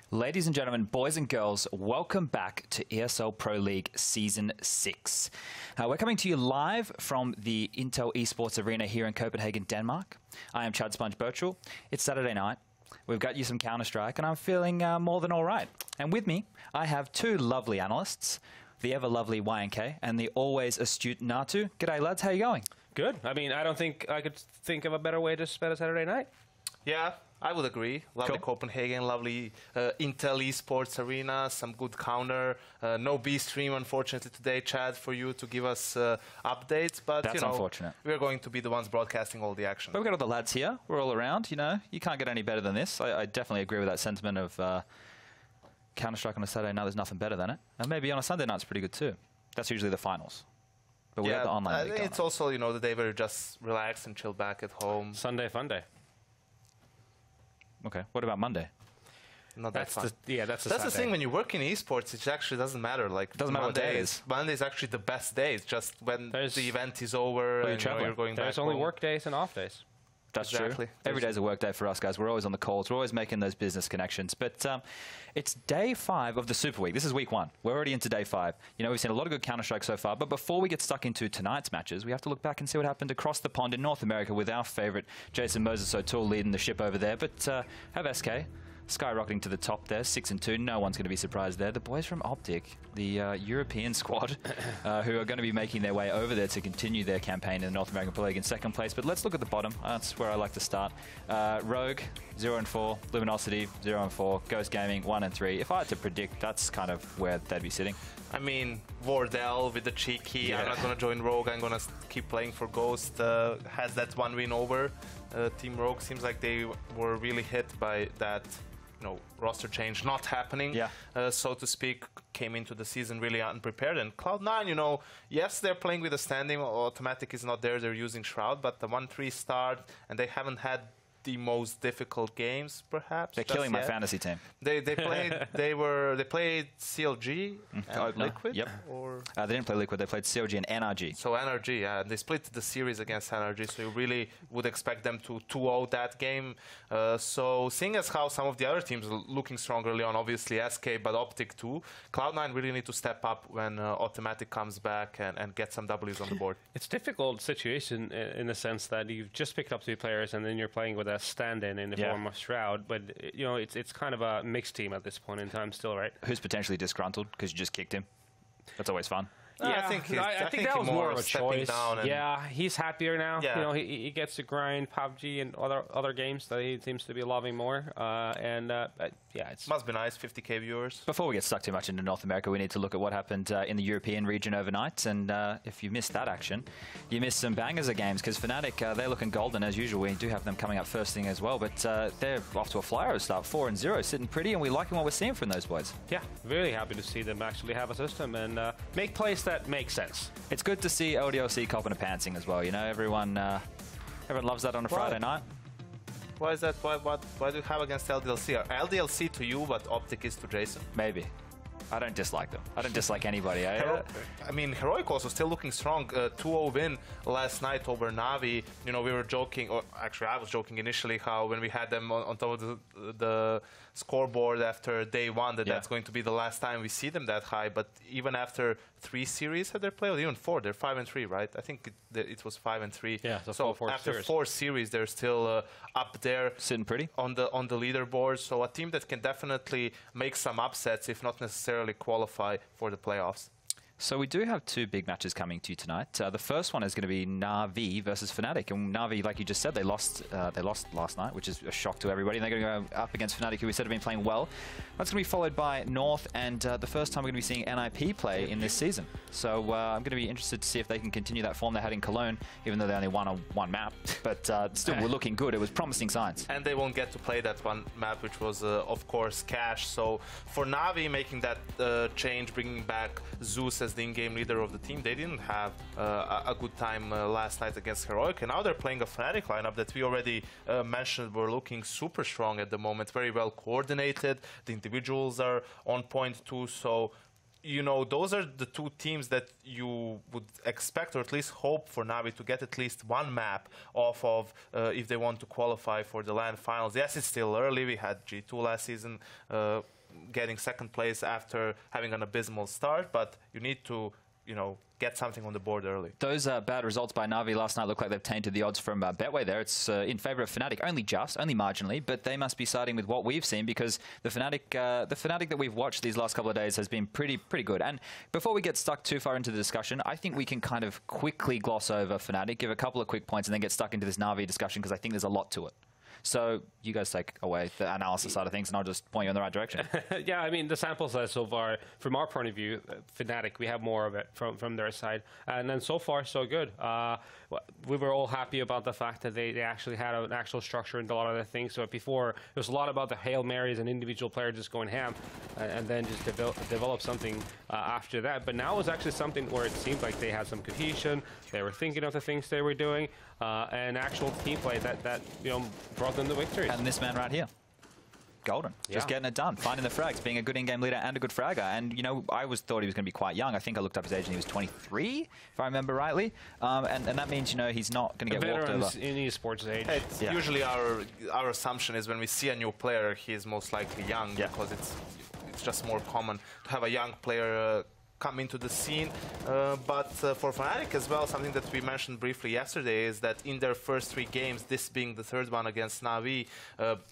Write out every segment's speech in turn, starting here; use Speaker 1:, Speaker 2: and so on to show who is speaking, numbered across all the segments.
Speaker 1: Ladies and gentlemen, boys and girls, welcome back to ESL Pro League Season 6. We're coming to you live from the Intel Esports Arena here in Copenhagen, Denmark. I am Chad Sponge Birchall. It's Saturday night. We've got you some Counter-Strike, and I'm feeling more than all right. And with me, I have two lovely analysts, the ever-lovely YNK and the always astute Natu. G'day, lads. How you going?
Speaker 2: Good. I mean, I don't think I could think of a better way to spend a Saturday night.
Speaker 3: Yeah, I would agree. Lovely
Speaker 1: Cool.
Speaker 3: Copenhagen, lovely Intel Esports Arena, some good counter. No B stream, unfortunately, today, Chad, for you to give us updates. But
Speaker 1: That's unfortunate.
Speaker 3: We're going to be the ones broadcasting all the action.
Speaker 1: But we've got all the lads here. We're all around. You know, you can't get any better than this. I definitely agree with that sentiment of Counter-Strike on a Saturday night. There's nothing better than it. And maybe on a Sunday night, it's pretty good too. That's usually the finals. But we have the online league going
Speaker 3: it's
Speaker 1: on.
Speaker 3: also, you know, the day where you just relax and chill back at home.
Speaker 2: Sunday fun day.
Speaker 1: Okay. What about Monday?
Speaker 3: Not that fun.
Speaker 2: That's
Speaker 3: the thing. When you work in esports, it actually doesn't matter. Like,
Speaker 1: it doesn't matter what day it is.
Speaker 3: Monday is actually the best day. It's just when the event is over and you're going back
Speaker 2: There's only
Speaker 3: home.
Speaker 2: work days and off days.
Speaker 1: That's
Speaker 3: Exactly.
Speaker 1: true. Every day's a work day for us, guys. We're always on the calls. We're always making those business connections. But it's day 5 of the Super Week. This is week 1. We're already into day 5. You know, we've seen a lot of good Counter-Strike so far. But before we get stuck into tonight's matches, we have to look back and see what happened across the pond in North America with our favorite Jason Moses O'Toole leading the ship over there. But have SK skyrocketing to the top there, 6-2. No one's going to be surprised there. The boys from Optic, the European squad, who are going to be making their way over there to continue their campaign in the North American Pro League in 2nd place. But let's look at the bottom. That's where I like to start. Rogue, 0-4. Luminosity, 0-4. Ghost Gaming, 1-3. If I had to predict, that's kind of where they'd be sitting.
Speaker 3: I mean, Wardell with the cheeky.
Speaker 1: Yeah.
Speaker 3: I'm not going to join Rogue. I'm going to keep playing for Ghost. Has that one win over Team Rogue. Seems like they were really hit by that, you know, roster change not happening, so to speak. Came into the season really unprepared. And Cloud9, you know, yes, they're playing with a standing. Automatic is not there. They're using Shroud, but the 1-3 start, and they haven't had the most difficult games, perhaps.
Speaker 1: They're killing my fantasy team.
Speaker 3: They played they played CLG and Liquid.
Speaker 1: Yep.
Speaker 3: Or
Speaker 1: they didn't play Liquid. They played CLG and NRG.
Speaker 3: so NRG, yeah, they split the series against NRG. So you really would expect them to 2-0 that game. So seeing as how some of the other teams are looking strong early on, obviously SK, but Optic too. Cloud9 really need to step up when Automatic comes back and get some W's on the board.
Speaker 2: It's a difficult situation in the sense that you've just picked up 2 players and then you're playing with a stand-in in the form of Shroud. But you know, it's kind of a mixed team at this point in time still, right?
Speaker 1: Who's potentially disgruntled because you just kicked him. That's always fun.
Speaker 3: Yeah,
Speaker 2: I think that was more of a choice. Yeah, he's happier now.
Speaker 3: Yeah.
Speaker 2: You know, he gets to grind PUBG and other games that he seems to be loving more. Yeah, it
Speaker 3: must be nice, 50K viewers.
Speaker 1: Before we get stuck too much into North America, we need to look at what happened in the European region overnight. And if you missed that action, you missed some bangers of games because Fnatic, they're looking golden as usual. We do have them coming up first thing as well, but they're off to a flyer start, 4-0, sitting pretty, and we liking what we're seeing from those boys.
Speaker 2: Yeah, really happy to see them actually have a system and make plays that make sense.
Speaker 1: It's good to see LDLC copping a pantsing as well. You know, everyone loves that on a Friday night.
Speaker 3: Why is that? Why do you have against LDLC? LDLC to you, but Optic is to Jason?
Speaker 1: Maybe. I don't dislike them. I don't dislike anybody.
Speaker 3: I mean, Heroic also still looking strong. 2-0 win last night over Navi. You know, we were joking, or actually I was joking initially, how when we had them on top of the scoreboard after day 1, that's going to be the last time we see them that high. But even after 3 series had they played, or even 4, they're 5-3, right? I think it was 5-3.
Speaker 2: Yeah,
Speaker 3: so after 4 series, they're still up there,
Speaker 1: sitting pretty
Speaker 3: on the leaderboard. So a team that can definitely make some upsets, if not necessarily qualify for the playoffs.
Speaker 1: So we do have two big matches coming to you tonight. The first one is going to be Na'Vi versus fnatic. And Na'Vi, like you just said, they lost last night, which is a shock to everybody. And they're going to go up against fnatic, who we said have been playing well. That's going to be followed by North, and the first time we're going to be seeing NIP play in this season. So I'm going to be interested to see if they can continue that form they had in Cologne, even though they only won on one map. But still, we're looking good. It was promising signs.
Speaker 3: And they won't get to play that one map, which was, of course, Cash. So for Na'Vi making that change, bringing back Zeus as the in-game leader of the team, they didn't have a good time last night against Heroic, and now they're playing a fnatic lineup that we already mentioned were looking super strong at the moment, very well coordinated. The individuals are on point too, so you know, those are the two teams that you would expect, or at least hope for Na'Vi to get at least one map off of if they want to qualify for the LAN finals. Yes, it's still early. We had G2 last season getting second place after having an abysmal start, but you need to, you know, get something on the board early.
Speaker 1: Those bad results by Na'Vi last night look like they've tainted the odds from Betway there. It's in favour of fnatic, only marginally, but they must be siding with what we've seen, because the fnatic that we've watched these last couple of days has been pretty good. And before we get stuck too far into the discussion, I think we can kind of quickly gloss over fnatic, give a couple of quick points, and then get stuck into this Na'Vi discussion, because I think there's a lot to it. So you guys take away the analysis side of things, and I'll just point you in the right direction.
Speaker 2: Yeah, I mean, the sample size so far, from our point of view, fnatic, we have more of it from their side. And then so far, so good. We were all happy about the fact that they actually had an actual structure and a lot of the things. So before, it was a lot about the Hail Marys and individual players just going ham, and then just develop something after that. But now it was actually something where it seemed like they had some cohesion, they were thinking of the things they were doing, and actual team play that you know, brought them the victories.
Speaker 1: And this man right here, Golden, just getting it done, finding the frags, being a good in-game leader and a good fragger. And you know, I thought he was going to be quite young. I think I looked up his age and he was 23, if I remember rightly. And that means, you know, he's not going to get walked over.
Speaker 2: In esports age.
Speaker 3: It's usually our assumption is when we see a new player, he is most likely young, because it's just more common to have a young player come into the scene. But for fnatic as well, something that we mentioned briefly yesterday is that in their first 3 games, this being the third one against Na'Vi,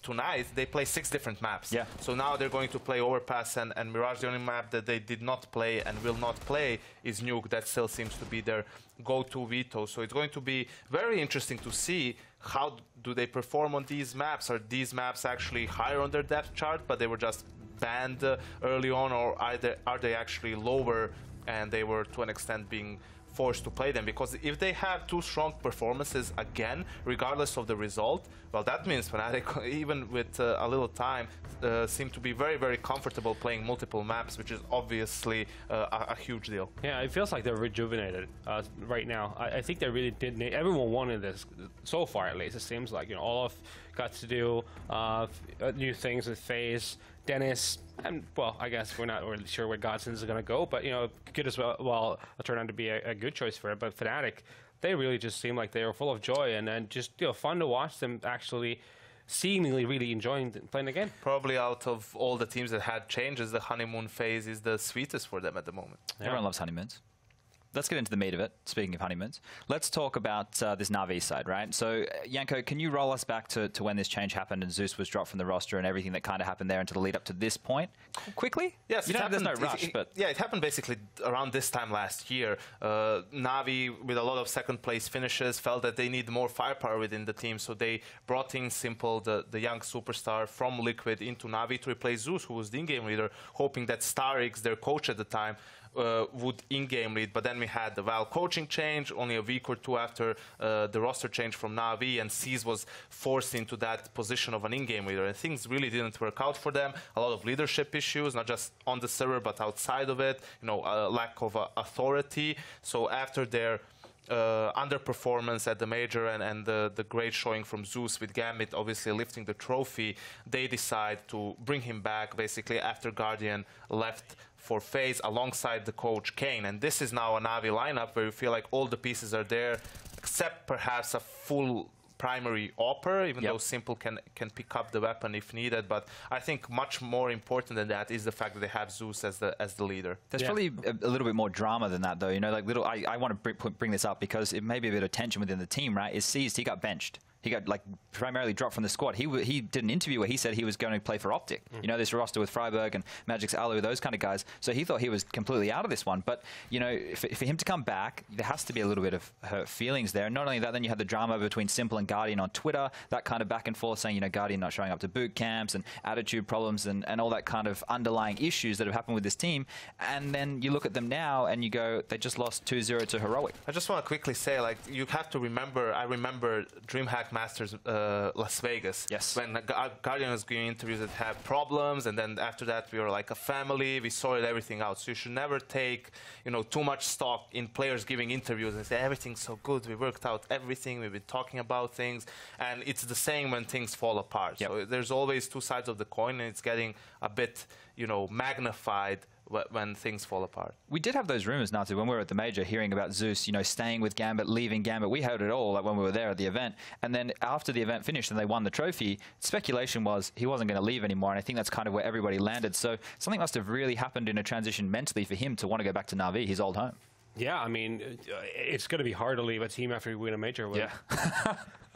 Speaker 3: tonight they play 6 different maps. So now they're going to play Overpass and Mirage. The only map that they did not play and will not play is Nuke. That still seems to be their go-to veto. So it's going to be very interesting to see how do they perform on these maps. Are these maps actually higher on their depth chart, but they were just banned early on, or are they actually lower and they were to an extent being forced to play them? Because if they have 2 strong performances again, regardless of the result, well, that means fnatic, even with a little time, seem to be very comfortable playing multiple maps, which is obviously a huge deal.
Speaker 2: Yeah, it feels like they're rejuvenated right now. I think they really did. Everyone wanted this so far, at least. It seems like, you know, Olaf got to do new things with FaZe, Dennis, and well, I guess we're not really sure where Godsons is going to go, but you know, could as well turn out to be a good choice for it. But fnatic, they really just seem like they were full of joy and just, you know, fun to watch them actually seemingly really enjoying playing the game.
Speaker 3: Probably out of all the teams that had changes, the honeymoon phase is the sweetest for them at the moment.
Speaker 1: Everyone loves honeymoons. Let's get into the meat of it, speaking of honeymoons. Let's talk about this Na'Vi side, right? So, Janko, can you roll us back to when this change happened and Zeus was dropped from the roster and everything that kind of happened there until the lead up to this point? Quickly?
Speaker 3: Yes,
Speaker 1: there's no rush, but...
Speaker 3: Yeah, it happened basically around this time last year. Na'Vi, with a lot of second-place finishes, felt that they need more firepower within the team, so they brought in Simple, the young superstar from Liquid, into Na'Vi to replace Zeus, who was the in-game leader, hoping that Starix, their coach at the time, would in-game lead. But then we had the Val coaching change only a week or 2 after the roster change from Na'Vi, and C's was forced into that position of an in-game leader. And things really didn't work out for them. A lot of leadership issues, not just on the server, but outside of it. You know, a lack of authority. So after their underperformance at the major and the great showing from Zeus with Gambit obviously lifting the trophy, they decide to bring him back basically after Guardian left for FaZe alongside the coach Kane. And this is now a Na'Vi lineup where you feel like all the pieces are there, except perhaps a full primary AWPer, even though Simple can pick up the weapon if needed. But I think much more important than that is the fact that they have Zeus as the leader.
Speaker 1: There's probably a little bit more drama than that, though. You know, like I want to bring this up because it may be a bit of tension within the team, right? Is Seized, he got benched. he got like primarily dropped from the squad. He did an interview where he said he was going to play for Optic. You know, this roster with Freiburg and Magic's Alu, those kind of guys. So he thought he was completely out of this one. But, you know, for him to come back, there has to be a little bit of hurt feelings there. Not only that, then you had the drama between Simple and Guardian on Twitter, that kind of back and forth saying, you know, Guardian not showing up to boot camps and attitude problems and all that kind of underlying issues that have happened with this team. And then you look at them now and you go, they just lost 2-0 to Heroic.
Speaker 3: I just want to quickly say, like, you have to remember, I remember DreamHack Masters Las Vegas.
Speaker 1: Yes.
Speaker 3: When Guardian was giving interviews that had problems, and then after that we were like a family, we sorted everything out. So you should never take, you know, too much stock in players giving interviews and say everything's so good, we worked out everything, we've been talking about things, and it's the same when things fall apart.
Speaker 1: Yep.
Speaker 3: So there's always two sides of the coin, and it's getting a bit, you know, magnified when things fall apart.
Speaker 1: We did have those rumors, Natsu, when we were at the major, hearing about Zeus, you know, staying with Gambit, leaving Gambit. We heard it all, like when we were there at the event. And then after the event finished and they won the trophy, speculation was he wasn't going to leave anymore. And I think that's kind of where everybody landed. So something must have really happened in a transition mentally for him to want to go back to Na'Vi, his old home.
Speaker 2: Yeah, I mean, it's going to be hard to leave a team after you win a major.
Speaker 1: Yeah.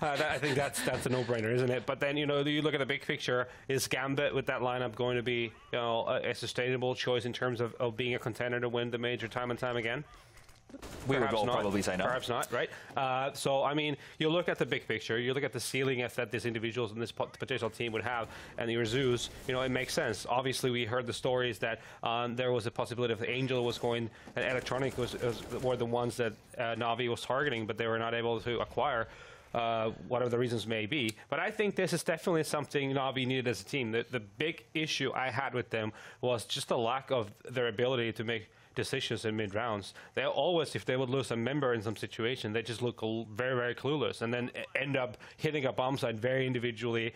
Speaker 2: I think that's a no-brainer, isn't it? But then, you know, you look at the big picture. Is Gambit with that lineup going to be, you know, a sustainable choice in terms of being a contender to win the major time and time again?
Speaker 1: We would all probably say no.
Speaker 2: Perhaps not, right? So, I mean, you look at the big picture, you look at the ceiling that these individuals in this potential team would have, and your Zeus, you know, it makes sense. Obviously, we heard the stories that there was a possibility if Angel was going, and Electronic were the ones that Na'Vi was targeting, but they were not able to acquire. Whatever the reasons may be. But I think this is definitely something Na'Vi needed as a team. The big issue I had with them was just the lack of their ability to make decisions in mid-rounds. They always, if they would lose a member in some situation, they just look very, very clueless and then end up hitting a bomb site very individually,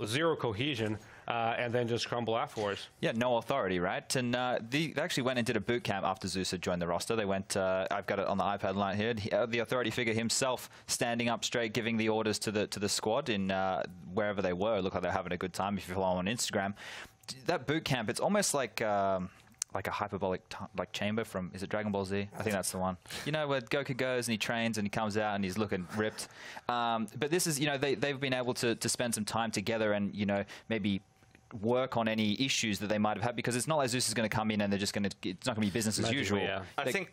Speaker 2: zero cohesion, and then just crumble afterwards.
Speaker 1: Yeah, no authority, right? And they actually went and did a boot camp after Zeus had joined the roster. They went, I've got it on the iPad line here, the authority figure himself standing up straight, giving the orders to the squad in wherever they were. It looked like they're having a good time if you follow on Instagram. That boot camp, it's almost like a hyperbolic chamber from, is it Dragon Ball Z? I think that's the one. You know, where Goku goes and he trains and he comes out and he's looking ripped. But this is, you know, they've been able to spend some time together and, you know, maybe work on any issues that they might have had, because it's not like Zeus is going to come in and they're just going to, it's not going to be business as usual.
Speaker 2: Yeah.
Speaker 3: I think,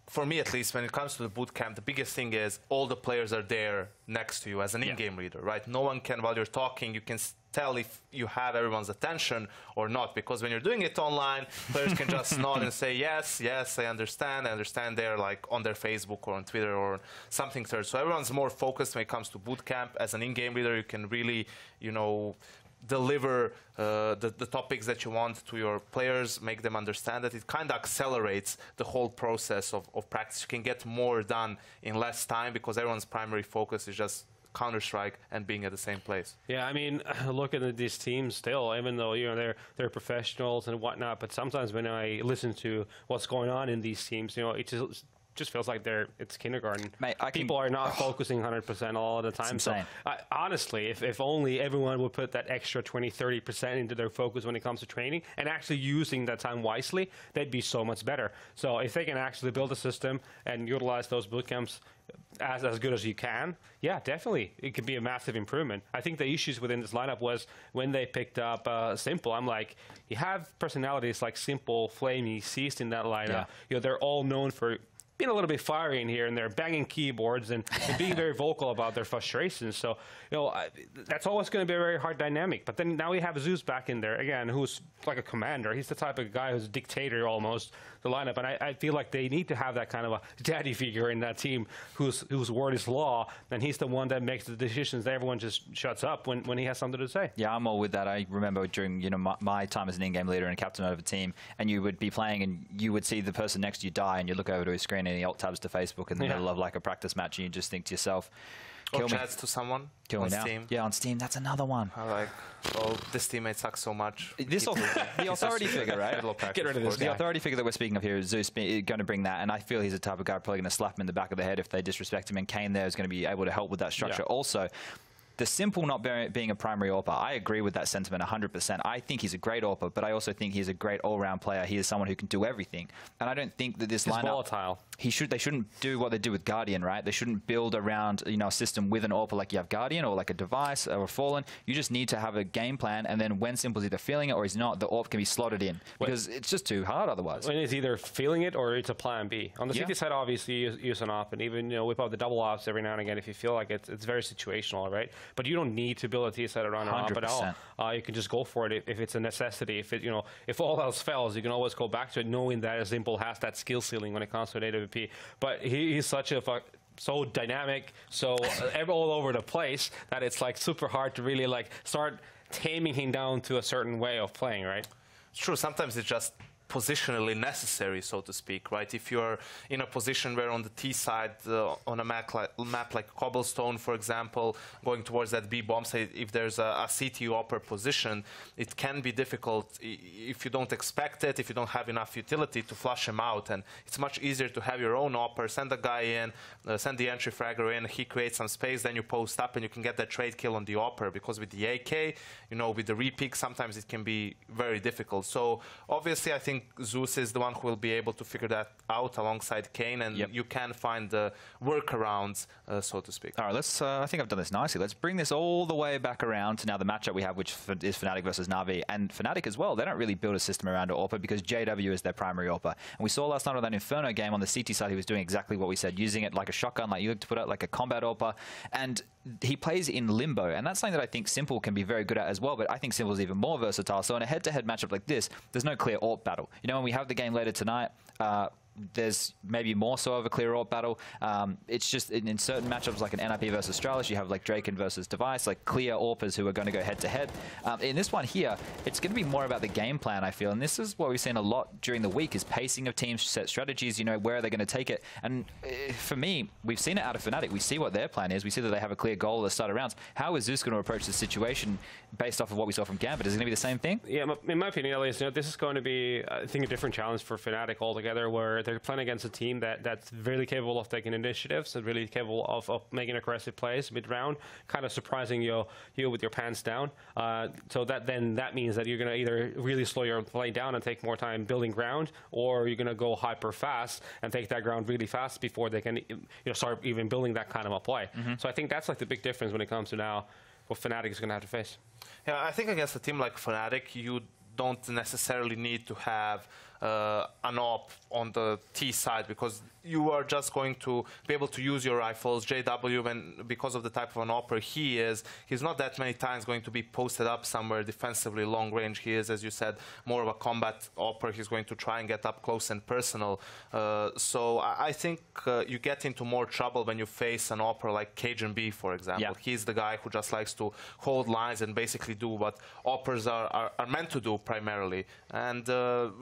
Speaker 3: for me at least, when it comes to the boot camp, the biggest thing is all the players are there next to you as an in-game leader, right? No one can, while you're talking, you can tell if you have everyone's attention or not, because when you're doing it online, players can just nod and say, yes, I understand. They're like on their Facebook or on Twitter or something third. So everyone's more focused when it comes to boot camp. As an in-game leader, you can really, you know, deliver the topics that you want to your players, make them understand that. It kind of accelerates the whole process of practice. You can get more done in less time because everyone's primary focus is just Counter-Strike and being at the same place.
Speaker 2: Yeah, I mean, looking at these teams still, even though, you know, they're professionals and whatnot, but sometimes when I listen to what's going on in these teams, you know, it just feels like it's kindergarten.
Speaker 1: Mate,
Speaker 2: people are not focusing 100% all the time. So honestly, if only everyone would put that extra 20-30% into their focus when it comes to training and actually using that time wisely, they'd be so much better. So if they can actually build a system and utilize those boot camps as good as you can, yeah, definitely, it could be a massive improvement. I think the issues within this lineup was when they picked up Simple. I'm like, you have personalities like Simple, Flamey, Seized in that lineup. Yeah. You know, they're all known for being a little bit fiery in here and they're banging keyboards and being very vocal about their frustrations. So, you know, that's always going to be a very hard dynamic. But then now we have Zeus back in there, again, who's like a commander. He's the type of guy who's a dictator almost, the lineup. And I feel like they need to have that kind of a daddy figure in that team whose word is law. And he's the one that makes the decisions. Everyone just shuts up when he has something to say.
Speaker 1: Yeah, I'm all with that. I remember during, you know, my time as an in-game leader and captain of a team, and you would be playing and you would see the person next to you die and you look over to his screen and he alt tabs to Facebook in the middle of like a practice match and you just think to yourself,
Speaker 3: or chats to someone
Speaker 1: on
Speaker 3: Steam.
Speaker 1: Yeah, on Steam, that's another one.
Speaker 3: I'm like, oh, this teammate sucks so much.
Speaker 1: This the authority figure, right?
Speaker 2: Get rid of this guy.
Speaker 1: The authority figure that we're speaking of here is Zeus going to bring that, and I feel he's the type of guy probably going to slap him in the back of the head if they disrespect him, and Kane there is going to be able to help with that structure. Also, the Simple not being a primary AWPer, I agree with that sentiment 100%. I think he's a great AWPer, but I also think he's a great all-round player. He is someone who can do everything. And I don't think that this lineup...
Speaker 2: volatile.
Speaker 1: They shouldn't do what they do with Guardian, right? They shouldn't build around, you know, a system with an AWPer like you have Guardian or like a Device or a Fallen. You just need to have a game plan, and then when Simple's either feeling it or he's not, the AWP can be slotted in, because it's just too hard otherwise.
Speaker 2: When it's either feeling it or it's a plan B. On the CT side, obviously, you use an AWP, and even, you know, whip out the double AWPs every now and again if you feel like it's very situational, right? But you don't need to build a T side around an AWP at all. You can just go for it if it's a necessity. If it, you know, if all else fails, you can always go back to it, knowing that Simple has that skill ceiling when it comes to an AWP. But he's such a so dynamic, so all over the place, that it's like super hard to really like start taming him down to a certain way of playing, right?
Speaker 3: It's true. Sometimes it's just positionally necessary, so to speak, right? If you're in a position where on the T side, on a map like Cobblestone, for example, going towards that B bomb site, if there's a CT upper position, it can be difficult if you don't expect it, if you don't have enough utility to flush him out. And it's much easier to have your own upper, send a guy in, send the entry fragger in, he creates some space, then you post up and you can get that trade kill on the upper. Because with the AK, you know, with the repeak, sometimes it can be very difficult. So obviously, I think Zeus is the one who will be able to figure that out alongside Kane, and you can find the workarounds, so to speak. All
Speaker 1: right, I think I've done this nicely. Let's bring this all the way back around to now the matchup we have, which is fnatic versus Na'Vi. And fnatic as well, they don't really build a system around an AWPer because JW is their primary AWPer. And we saw last night on that Inferno game on the CT side, he was doing exactly what we said, using it like a shotgun, like you like to put it, like a combat AWPer. And he plays in limbo, and that's something that I think Simple can be very good at as well, but I think Simple's even more versatile. So in a head-to-head matchup like this, there's no clear AWP battle. You know, when we have the game later tonight, there's maybe more so of a clear AWP battle. It's just in certain matchups like an NIP versus Stralis, you have like Draken versus Device, like clear AWPers who are going to go head-to-head. In this one here, it's going to be more about the game plan, I feel, and this is what we've seen a lot during the week, is pacing of teams, set strategies, you know, where are they going to take it. And for me, we've seen it out of fnatic. We see what their plan is. We see that they have a clear goal at the start of rounds. How is Zeus going to approach the situation based off of what we saw from Gambit? Is it going to be the same thing?
Speaker 2: Yeah, in my opinion, at least, you know, this is going to be, I think, a different challenge for fnatic altogether, where they're playing against a team that's really capable of taking initiatives and really capable of making aggressive plays mid-round, kind of surprising you with your pants down. So that means that you're going to either really slow your play down and take more time building ground, or you're going to go hyper fast and take that ground really fast before they can, you know, start even building that kind of a play. So I think that's like the big difference when it comes to now what fnatic is going to have to face.
Speaker 3: Yeah, I think against a team like fnatic, you don't necessarily need to have an AWP on the T side, because you are just going to be able to use your rifles. JW, because of the type of an AWPer he is, he's not that many times going to be posted up somewhere defensively long range. He is, as you said, more of a combat AWPer. He's going to try and get up close and personal. So I think you get into more trouble when you face an AWPer like Cajun B, for example. Yeah. He's the guy who just likes to hold lines and basically do what AWPers are meant to do primarily. And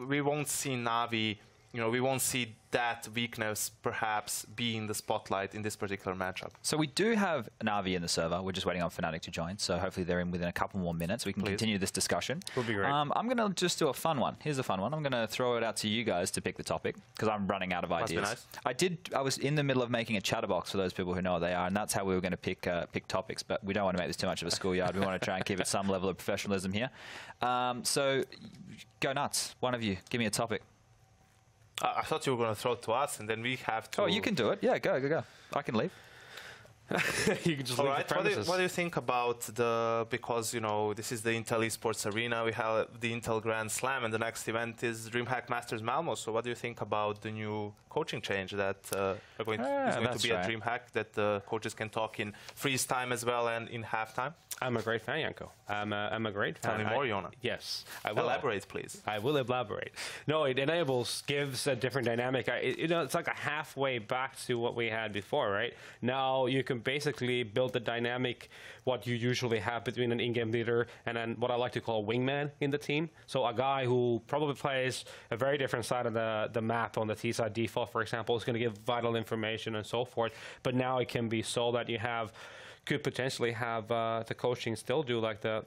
Speaker 3: we won't see Na'Vi, you know, we won't see that weakness perhaps be in the spotlight in this particular matchup.
Speaker 1: So we do have Na'Vi in the server. We're just waiting on fnatic to join. So hopefully they're in within a couple more minutes. We can continue this discussion.
Speaker 2: Would be great.
Speaker 1: I'm going to just do a fun one. Here's a fun one. I'm going to throw it out to you guys to pick the topic, because I'm running out of ideas.
Speaker 3: Must be nice.
Speaker 1: I was in the middle of making a chatterbox for those people who know what they are, and that's how we were going to pick topics. But we don't want to make this too much of a schoolyard. We want to try and keep it some level of professionalism here. So go nuts. One of you, give me a topic.
Speaker 3: I thought you were going to throw it to us, and then we have to...
Speaker 1: Oh, you can do it. Yeah, go. I can leave.
Speaker 2: You can just leave the premises.
Speaker 3: What do you think about because, you know, this is the Intel Esports Arena, we have the Intel Grand Slam, and the next event is DreamHack Masters Malmo. So what do you think about the new coaching change that is going to be at DreamHack, that the coaches can talk in freeze time as well and in halftime?
Speaker 2: I'm a great fan, Janko. I'm a great fan.
Speaker 3: Tell me more, Jona.
Speaker 2: Yes. I will.
Speaker 3: Elaborate, please.
Speaker 2: I will elaborate. No, it gives a different dynamic. You know, it's like a halfway back to what we had before, right? Now you can basically build the dynamic what you usually have between an in-game leader and then what I like to call a wingman in the team. So a guy who probably plays a very different side of the map on the T side default, for example, is going to give vital information and so forth. But now it can be so that you could potentially have the coaching still do like the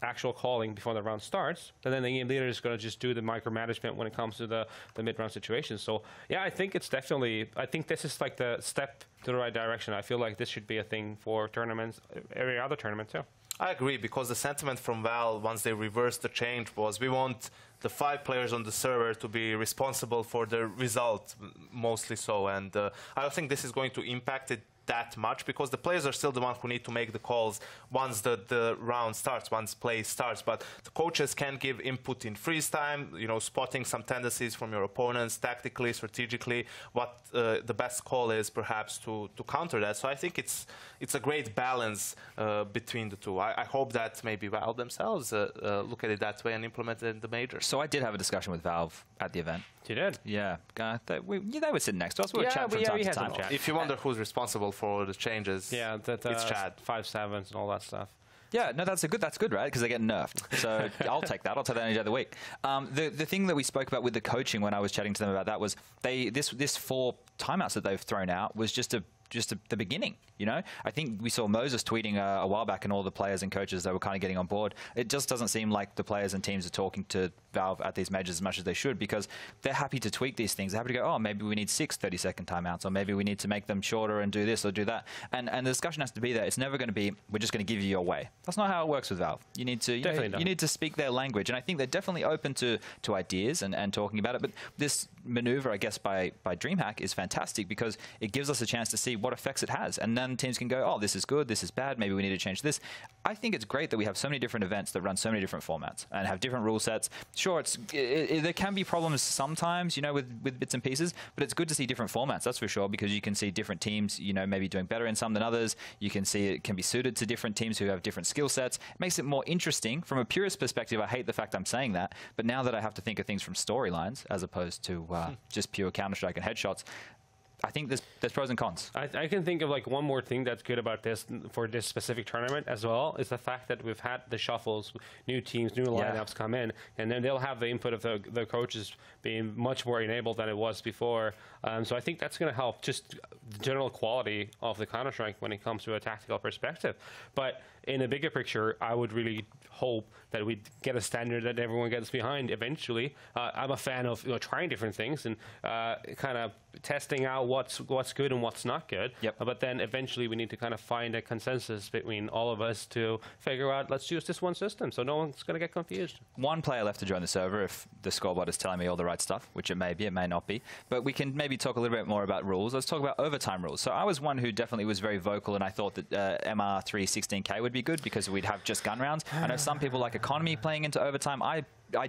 Speaker 2: actual calling before the round starts, and then the game leader is going to just do the micromanagement when it comes to the mid-round situation. So yeah, I think it's definitely, I think this is like the step to the right direction. I feel like this should be a thing for tournaments, every other tournament too.
Speaker 3: I agree, because the sentiment from Valve, once they reversed the change, was we want the 5 players on the server to be responsible for the result, mostly so. And I don't think this is going to impact it that much, because the players are still the ones who need to make the calls once the round starts, once play starts. But the coaches can give input in freeze time, you know, spotting some tendencies from your opponents tactically, strategically, what the best call is perhaps to counter that. So I think it's a great balance between the two. I hope that maybe Valve themselves look at it that way and implement it in the majors.
Speaker 1: So I did have a discussion with Valve at the event.
Speaker 2: You did?
Speaker 1: Yeah. They were sitting next to us. We were chatting from time to time.
Speaker 3: If you wonder who's responsible for the changes, it's Chad.
Speaker 2: 5-7s and all that stuff.
Speaker 1: Yeah, no, that's good, right? Because they get nerfed. So I'll take that. I'll take that any day of the week. The thing that we spoke about with the coaching when I was chatting to them about that was this 4 timeouts that they've thrown out was just the beginning, you know? I think we saw Moses tweeting a while back, and all the players and coaches that were kind of getting on board. It just doesn't seem like the players and teams are talking to Valve at these majors as much as they should, because they're happy to tweak these things. They're happy to go, oh, maybe we need 6 30-second timeouts, or maybe we need to make them shorter and do this or do that. And the discussion has to be there. It's never going to be, we're just going to give you your way. That's not how it works with Valve. You need to you need to speak their language, and I think they're definitely open to ideas and talking about it. But this maneuver, I guess, by DreamHack is fantastic, because it gives us a chance to see what effects it has. And then teams can go, oh, this is good, this is bad, maybe we need to change this. I think it's great that we have so many different events that run so many different formats and have different rule sets. Sure, there can be problems sometimes, you know, with bits and pieces, but it's good to see different formats, that's for sure, because you can see different teams, you know, maybe doing better in some than others. You can see it can be suited to different teams who have different skill sets. It makes it more interesting. From a purist perspective, I hate the fact I'm saying that, but now that I have to think of things from storylines as opposed to just pure Counter-Strike and headshots, I think there's pros and cons.
Speaker 2: I can think of like one more thing that's good about this for this specific tournament as well, is the fact that we've had the shuffles, new teams, new lineups come in, and then they'll have the input of the coaches being much more enabled than it was before. So I think that's going to help just the general quality of the Counter-Strike when it comes to a tactical perspective. But in a bigger picture, I would really hope that we get a standard that everyone gets behind eventually. I'm a fan of trying different things and kind of testing out what's good and what's not good.
Speaker 1: Yep.
Speaker 2: But then eventually we need to kind of find a consensus between all of us to figure out, let's use this one system so no one's going to get confused.
Speaker 1: One player left to join the server if the scoreboard is telling me all the right stuff, which it may be, it may not be. But we can maybe talk a little bit more about rules. Let's talk about overtime rules. So I was one who definitely was very vocal, and I thought that MR3 16K would be good because we'd have just gun rounds. I know some people like economy playing into overtime. I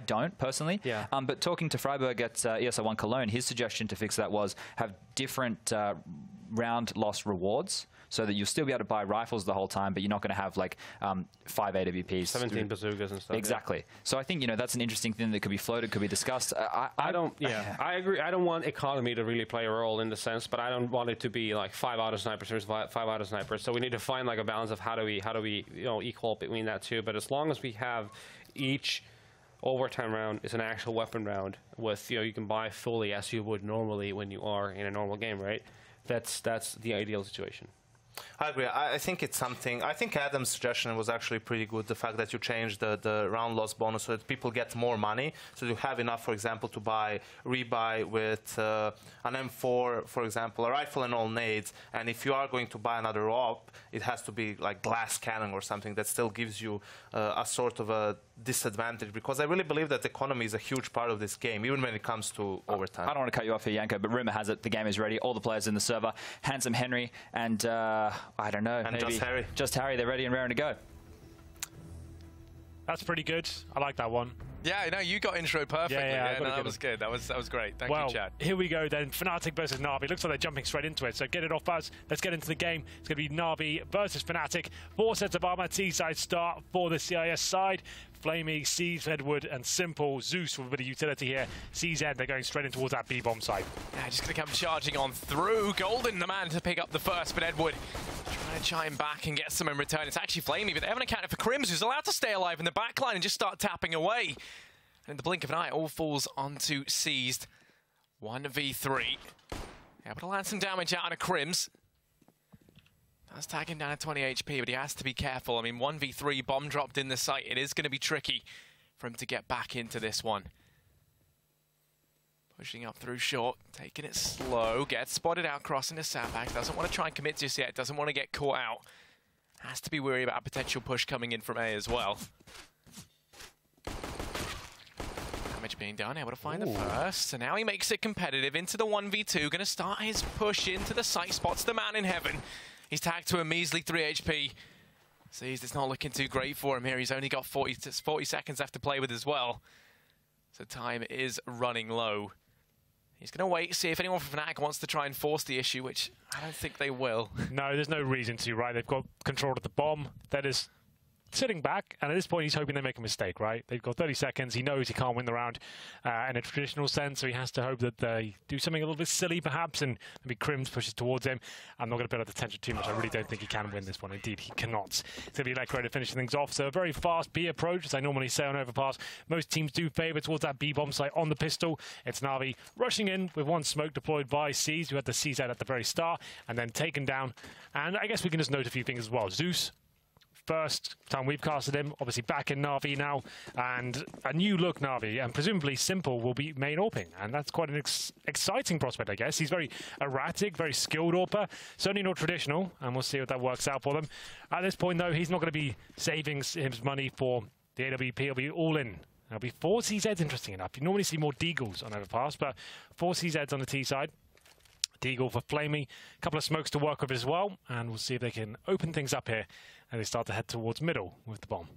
Speaker 1: don't, personally.
Speaker 2: Yeah.
Speaker 1: But talking to Freiburg at ESL1 Cologne, his suggestion to fix that was have different round loss rewards, so that you'll still be able to buy rifles the whole time, but you're not going to have like 5 AWPs.
Speaker 2: 17 bazookas and stuff.
Speaker 1: Exactly. Yeah. So I think, that's an interesting thing that could be floated, could be discussed.
Speaker 2: I agree. I don't want economy to really play a role in the sense, but I don't want it to be like 5 auto snipers versus 5 auto snipers. So we need to find like a balance of how do we equal between that two. But as long as we have each overtime round is an actual weapon round with, you can buy fully as you would normally when you are in a normal game, right? That's the ideal situation.
Speaker 3: I agree. I think it's something. I think Adam's suggestion was actually pretty good. The fact that you change the round loss bonus so that people get more money, so you have enough, for example, to rebuy with an M4, for example, a rifle and all nades. And if you are going to buy another op, it has to be like glass cannon or something that still gives you a sort of a disadvantage. Because I really believe that economy is a huge part of this game, even when it comes to overtime.
Speaker 1: I don't want to cut you off here, Yanko, but rumor has it the game is ready. All the players in the server, Handsome Henry and I don't know.
Speaker 3: And maybe
Speaker 1: Just Harry, they're ready and raring to go.
Speaker 4: That's pretty good. I like that one.
Speaker 5: Yeah, no, you got intro perfectly.
Speaker 4: Yeah,
Speaker 5: that was good. That was great. Thank you, Chad.
Speaker 4: Here we go then. fnatic versus Na'Vi. Looks like they're jumping straight into it. So get it off us. Let's get into the game. It's going to be Na'Vi versus fnatic. 4 sets of armor. T-side start for the CIS side. Flamey, Seas, Edward, and Simple. Zeus with a bit of utility here. CZ, they're going straight in towards that B-bomb side.
Speaker 5: Yeah, just going to come charging on through. Golden, the man to pick up the first, but Edward trying to chime back and get some in return. It's actually Flamey, but they haven't accounted for Crims, who's allowed to stay alive in the backline and just start tapping away. And in the blink of an eye, it all falls onto Seized. 1v3. Able to land some damage out on a Crims. That's tagging down at 20 HP, but he has to be careful. I mean, 1v3, bomb dropped in the site. It is going to be tricky for him to get back into this one. Pushing up through short, taking it slow, gets spotted out, crossing the sandbags. Doesn't want to try and commit just yet, doesn't want to get caught out. Has to be worried about a potential push coming in from A as well. Damage being done, able to find the first. So now he makes it competitive into the 1v2. Going to start his push into the site, spots the man in heaven. He's tagged to a measly 3 HP. Sees it's not looking too great for him here. He's only got 40 seconds left to play with as well. So time is running low. He's going to wait, see if anyone from fnatic wants to try and force the issue, which I don't think they will.
Speaker 4: No, there's no reason to, right? They've got control of the bomb. That is sitting back, and at this point he's hoping they make a mistake, right? They've got 30 seconds. He knows he can't win the round in a traditional sense, so he has to hope that they do something a little bit silly, perhaps, and maybe Crims pushes towards him. I'm not going to build up the tension too much. I really don't think he can win this one. Indeed, he cannot. It's going to be Lekro to finish things off. So a very fast B approach, as I normally say on Overpass. Most teams do favour towards that B bomb site on the pistol. It's Na'Vi rushing in with one smoke deployed by C's, who had the C's out at the very start, and then taken down. And I guess we can just note a few things as well. Zeus, first time we've casted him, obviously back in Na'Vi now, and a new look Na'Vi, and presumably Simple will be main AWPing, and that's quite an exciting prospect, I guess. He's very erratic, very skilled AWPer, certainly not traditional, and we'll see if that works out for them. At this point, though, he's not going to be saving his money for the AWP. He'll be all in. There'll be 4 CZs, interesting enough. You normally see more Deagles on Overpass, but 4 CZs on the T side. Deagle for Flamey, a couple of smokes to work with as well, and we'll see if they can open things up here and they start to head towards middle with the bomb.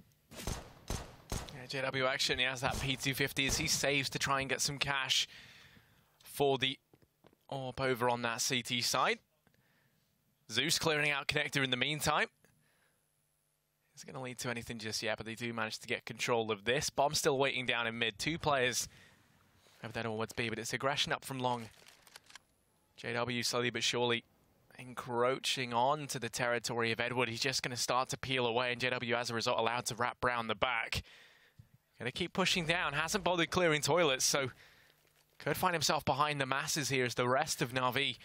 Speaker 5: Yeah, JW action, he has that P250 as he saves to try and get some cash for the AWP over on that CT side. Zeus clearing out connector in the meantime. It's going to lead to anything just yet, but they do manage to get control of this. Bomb still waiting down in mid. 2 players over there onwards B, but it's aggression up from long. JW slowly but surely encroaching on to the territory of Edward. He's just going to start to peel away, and JW, as a result, allowed to wrap round the back. Going to keep pushing down. Hasn't bothered clearing toilets, so could find himself behind the masses here as the rest of Na'Vi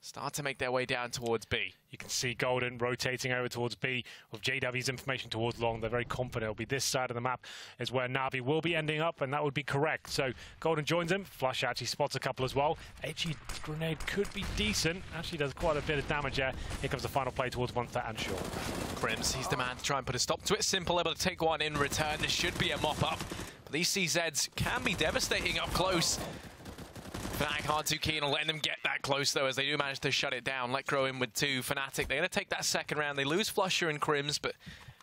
Speaker 5: start to make their way down towards B.
Speaker 4: You can see Golden rotating over towards B with JW's information towards long. They're very confident it'll be this side of the map is where Na'Vi will be ending up, and that would be correct. So Golden joins him. Flush actually spots a couple as well. Edgy grenade could be decent. Actually does quite a bit of damage there. Here comes the final play towards Monster and Short.
Speaker 5: Crims, he's the man to try and put a stop to it. Simple able to take one in return. This should be a mop-up. But these CZs can be devastating up close. fnatic hard too keen on letting them get that close, though, as they do manage to shut it down. Lekro in with 2. fnatic, they're going to take that second round. They lose Flusher and Crims, but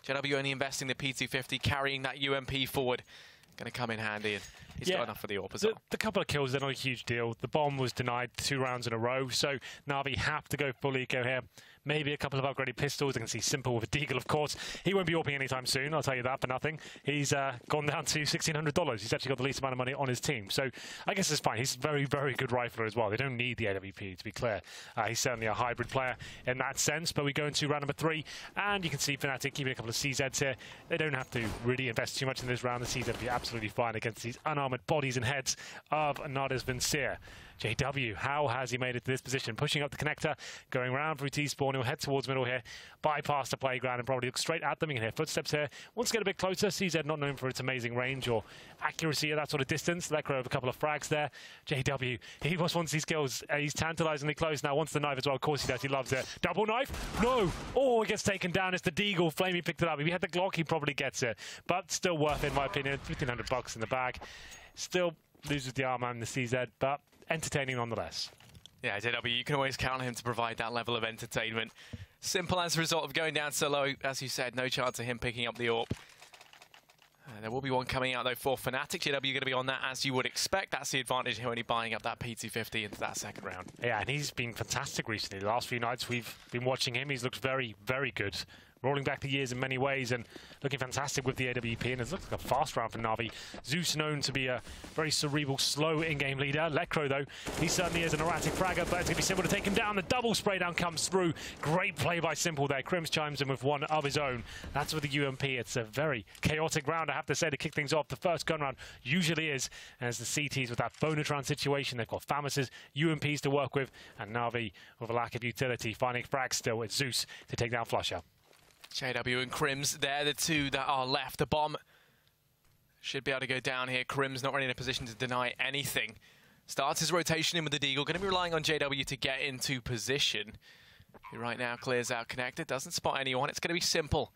Speaker 5: JW only investing the P250, carrying that UMP forward. Going to come in handy, and he's got enough for the AWP as well.
Speaker 4: The couple of kills, they're not a huge deal. The bomb was denied 2 rounds in a row, so Na'Vi have to go full eco here. Maybe a couple of upgraded pistols. I can see Simple with a Deagle, of course. He won't be AWPing anytime soon, I'll tell you that for nothing. He's gone down to $1,600. He's actually got the least amount of money on his team. So I guess it's fine. He's a very, very good rifler as well. They don't need the AWP, to be clear. He's certainly a hybrid player in that sense. But we go into round number 3, and you can see fnatic keeping a couple of CZs here. They don't have to really invest too much in this round. The CZ will be absolutely fine against these unarmored bodies and heads of Nardis Vincere. JW, how has he made it to this position? Pushing up the connector, going around through T-spawn. He'll head towards middle here, bypass the playground, and probably look straight at them. You can hear footsteps here. Wants to get a bit closer. CZ not known for its amazing range or accuracy at that sort of distance. Lekro with a couple of frags there. JW, he just wants these kills. He's tantalizingly close now. Wants the knife as well. Of course he does. He loves it. Double knife? No! Oh, he gets taken down. It's the Deagle. Flamey picked it up. If he had the Glock, he probably gets it. But still worth it, in my opinion. $1,500 in the bag. Still loses the armor and the CZ, but entertaining nonetheless.
Speaker 5: Yeah, JW, you can always count on him to provide that level of entertainment. Simple as a result of going down so low, as you said, no chance of him picking up the AWP. There will be one coming out, though, for fnatic. JW going to be on that, as you would expect. That's the advantage, only buying up that P250 into that second round.
Speaker 4: Yeah, and he's been fantastic recently. The last few nights we've been watching him, he's looked very, very good rolling back the years in many ways and looking fantastic with the AWP, and it looks like a fast round for Na'Vi. Zeus known to be a very cerebral, slow in-game leader. Lekro, though, he certainly is an erratic fragger, but it's going to be Simple to take him down. The double spray down comes through. Great play by Simple there. Crims chimes in with one of his own. That's with the UMP. It's a very chaotic round, I have to say, to kick things off. The first gun round usually is, as the CTs with that Bonatron situation. They've got Famus's UMPs to work with, and Na'Vi with a lack of utility, finding frags still. It's Zeus to take down Flusher.
Speaker 5: JW and Crims, they're the two that are left. The bomb should be able to go down here. Crims not really in a position to deny anything. Starts his rotation in with the Deagle. Going to be relying on JW to get into position. He right now clears out connected. Doesn't spot anyone. It's going to be Simple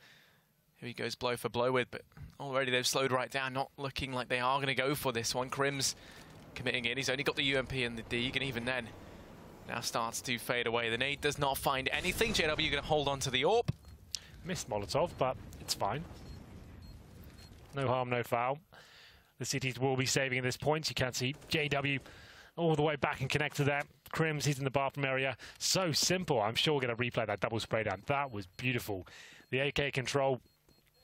Speaker 5: who he goes blow for blow with, but already they've slowed right down. Not looking like they are going to go for this one. Crims committing in. He's only got the UMP and the Deagle, and even then now starts to fade away. The nade does not find anything. JW going to hold on to the AWP.
Speaker 4: Missed Molotov, but it's fine. No harm, no foul. The CTs will be saving at this point. You can see JW all the way back and connect to that. Crims, he's in the bathroom area. So Simple. I'm sure we're going to replay that double spray down. That was beautiful. The AK control,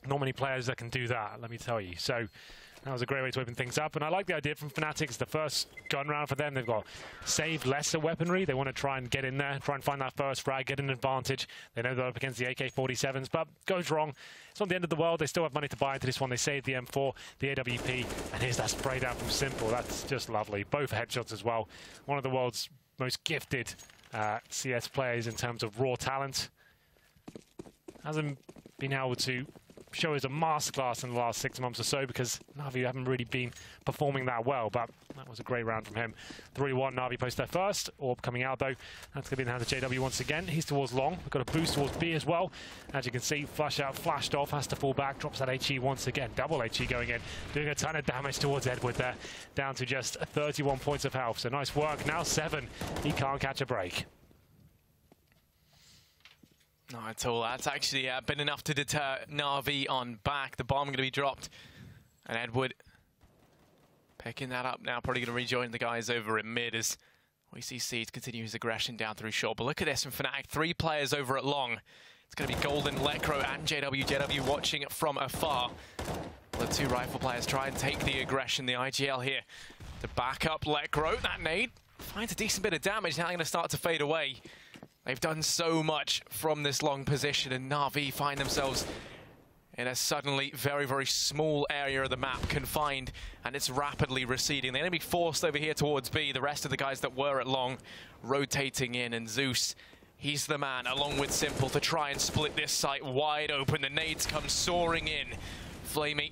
Speaker 4: not many players that can do that, let me tell you. So that was a great way to open things up. And I like the idea from fnatic. It's the first gun round for them. They've got saved lesser weaponry. They want to try and get in there, try and find that first frag, get an advantage. They know they're up against the AK-47s, but goes wrong. It's not the end of the world. They still have money to buy into this one. They saved the M4, the AWP, and here's that spray down from Simple. That's just lovely. Both headshots as well. One of the world's most gifted CS players in terms of raw talent. Hasn't been able to show as a masterclass in the last 6 months or so because Na'Vi haven't really been performing that well, but that was a great round from him. 3-1, Na'Vi post their first. Orb coming out, though. That's going to be in the hands of JW once again. He's towards long. We've got a boost towards B as well. As you can see, flush out, flashed off, has to fall back, drops that HE once again. Double HE going in, doing a ton of damage towards Edward there, down to just 31 points of health. So nice work. Now 7. He can't catch a break.
Speaker 5: Not at all. That's actually been enough to deter Na'Vi on back. The bomb going to be dropped. And Edward picking that up now. Probably going to rejoin the guys over in mid as we see Seeds continue his aggression down through short. But look at this from fnatic. 3 players over at long. It's going to be Golden, Lekro and JW. JW watching from afar. The 2 rifle players try and take the aggression. The IGL here to back up Lekro. That nade finds a decent bit of damage. Now going to start to fade away. They've done so much from this long position, and Na'Vi find themselves in a suddenly very, very small area of the map, confined, and it's rapidly receding. They're going to be forced over here towards B. The rest of the guys that were at long rotating in, and Zeus, he's the man, along with Simple, to try and split this site wide open. The nades come soaring in. flamey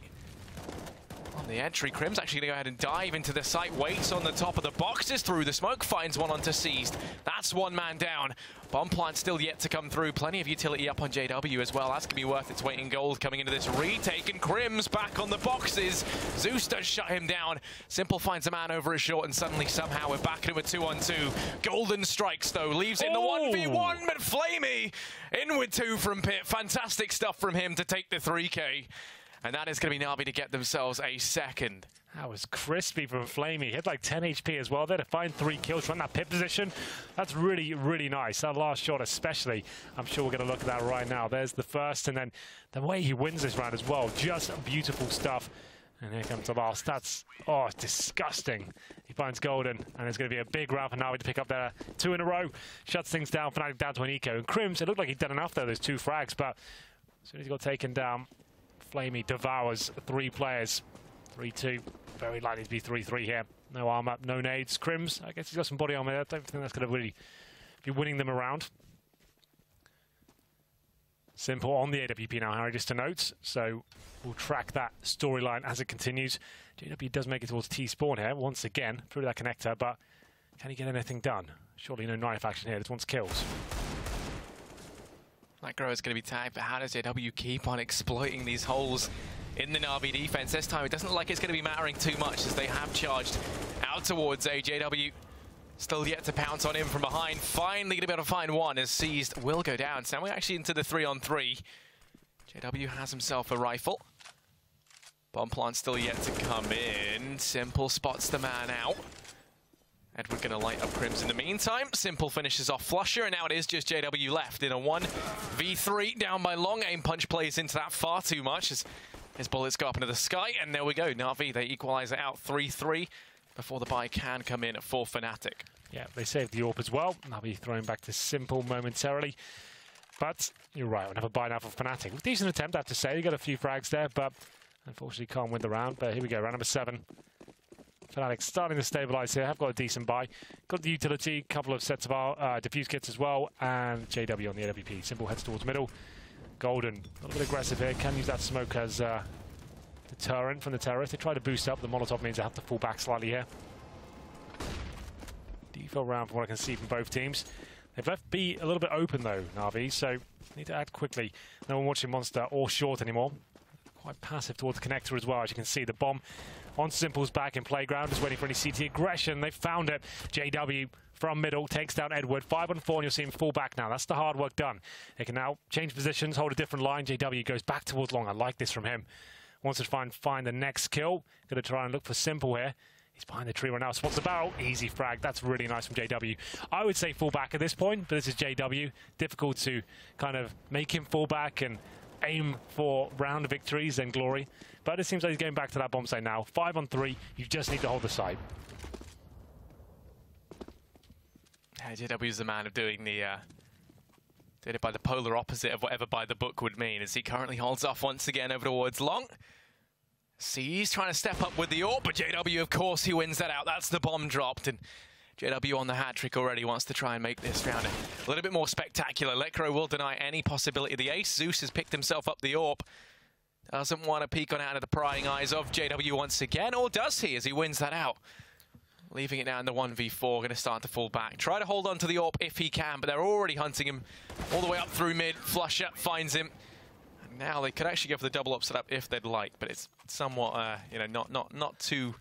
Speaker 5: on the entry. Crims actually going to go ahead and dive into the site, waits on the top of the boxes, through the smoke, finds one onto Seized. That's 1 man down. Bomb plant still yet to come through. Plenty of utility up on JW as well. That's going to be worth its weight in gold coming into this retake. And Crims back on the boxes. Zeus does shut him down. Simple finds a man over his short, and suddenly somehow we're back into a 2-on-2. Golden strikes though, leaves it in the 1v1, but flamey in with 2 from Pit. Fantastic stuff from him to take the 3K. And that is going to be Na'Vi to get themselves a second.
Speaker 4: That was crispy from flamey. He had like 10 HP as well there to find 3 kills from that pit position. That's really, really nice. That last shot especially. I'm sure we're going to look at that right now. There's the first, and then the way he wins this round as well. Just beautiful stuff. And here comes the last. That's, oh, disgusting. He finds Golden, and it's going to be a big round for Na'Vi to pick up there. 2 in a row. Shuts things down. fnatic down to an eco. And Crims, it looked like he'd done enough there, those 2 frags, but as soon as he got taken down, flamey devours 3 players. 3-2. Very likely to be 3-3 here. No armor, no nades. Crims, I guess he's got some body armor there. I don't think that's going to really be winning them around. Simple on the AWP now, Harry, just to note. So we'll track that storyline as it continues. JW does make it towards T-spawn here, once again, through that connector, but can he get anything done? Surely no knife action here. This one's kills.
Speaker 5: That grow is going to be tagged, but how does JW keep on exploiting these holes in the Na'Vi defense? This time it doesn't look like it's going to be mattering too much, as they have charged out towards A. JW still yet to pounce on him from behind. Finally going to be able to find one, as Seized will go down. So now we're actually into the 3-on-3. JW has himself a rifle. Bomb plant still yet to come in. Simple spots the man out. Edward going to light up Crims in the meantime. Simple finishes off Flusher, and now it is just JW left in a 1v3 down by Long. Aim Punch plays into that far too much as his bullets go up into the sky, and there we go. Na'Vi, they equalize it out 3-3 before the buy can come in for Fnatic.
Speaker 4: Yeah, they saved the AWP as well. Na'Vi throwing back to Simple momentarily. But you're right, we'll have a buy now for Fnatic. Decent attempt, I have to say. They got a few frags there, but unfortunately can't win the round. But here we go, round number 7. Fnatic starting to stabilize here. Have got a decent buy. Got the utility, couple of sets of our diffuse kits as well, and JW on the AWP. Simple heads towards middle. Golden, a little bit aggressive here. Can use that smoke as deterrent from the terrorists. They try to boost up. The Molotov means they have to fall back slightly here. Default round from what I can see from both teams. They've left B a little bit open though, Na'Vi, so need to act quickly. No one watching Monster or Short anymore. Quite passive towards the connector as well, as you can see. The bomb on Simple's back in playground, just waiting for any CT aggression. They found it. JW from middle takes down Edward. 5 on 4, and you'll see him fall back now. That's the hard work done. They can now change positions, hold a different line. JW goes back towards Long. I like this from him. Wants to find the next kill. Going to try and look for Simple here. He's behind the tree right now. Spots the barrel. Easy frag. That's really nice from JW. I would say fall back at this point, but this is JW. Difficult to kind of make him fall back and aim for round victories and glory. But it seems like he's going back to that bomb site now. 5 on 3. You just need to hold the side.
Speaker 5: JW is the man of doing the did it by the polar opposite of whatever by the book would mean, as he currently holds off once again over towards Long. He's trying to step up with the AWP, but JW, of course, he wins that out. That's the bomb dropped, and JW on the hat-trick already wants to try and make this round a little bit more spectacular. Lekro will deny any possibility of the ace. Zeus has picked himself up the AWP. Doesn't want to peek on out of the prying eyes of JW once again, or does he, as he wins that out? Leaving it now in the 1v4, going to start to fall back. Try to hold on to the AWP if he can, but they're already hunting him all the way up through mid. Flusher finds him. And now they could actually go for the double up setup if they'd like, but it's somewhat, you know, not too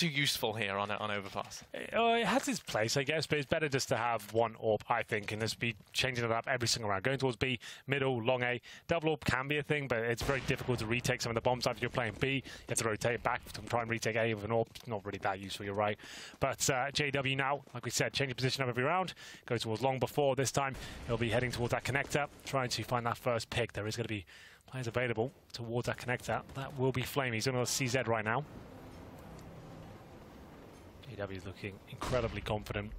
Speaker 5: useful here on Overpass.
Speaker 4: It has its place, I guess, but it's better just to have one AWP, I think, and just be changing it up every single round. Going towards B, middle, long A. Double AWP can be a thing, but it's very difficult to retake some of the bomb sites if you're playing B. You have to rotate back to try and retake A with an AWP. It's not really that useful, you're right. But JW now, like we said, changing position up every round. Goes towards long before. This time, he'll be heading towards that connector, trying to find that first pick. There is going to be players available towards that connector. That will be Flame. He's on a CZ right now. JW is looking incredibly confident.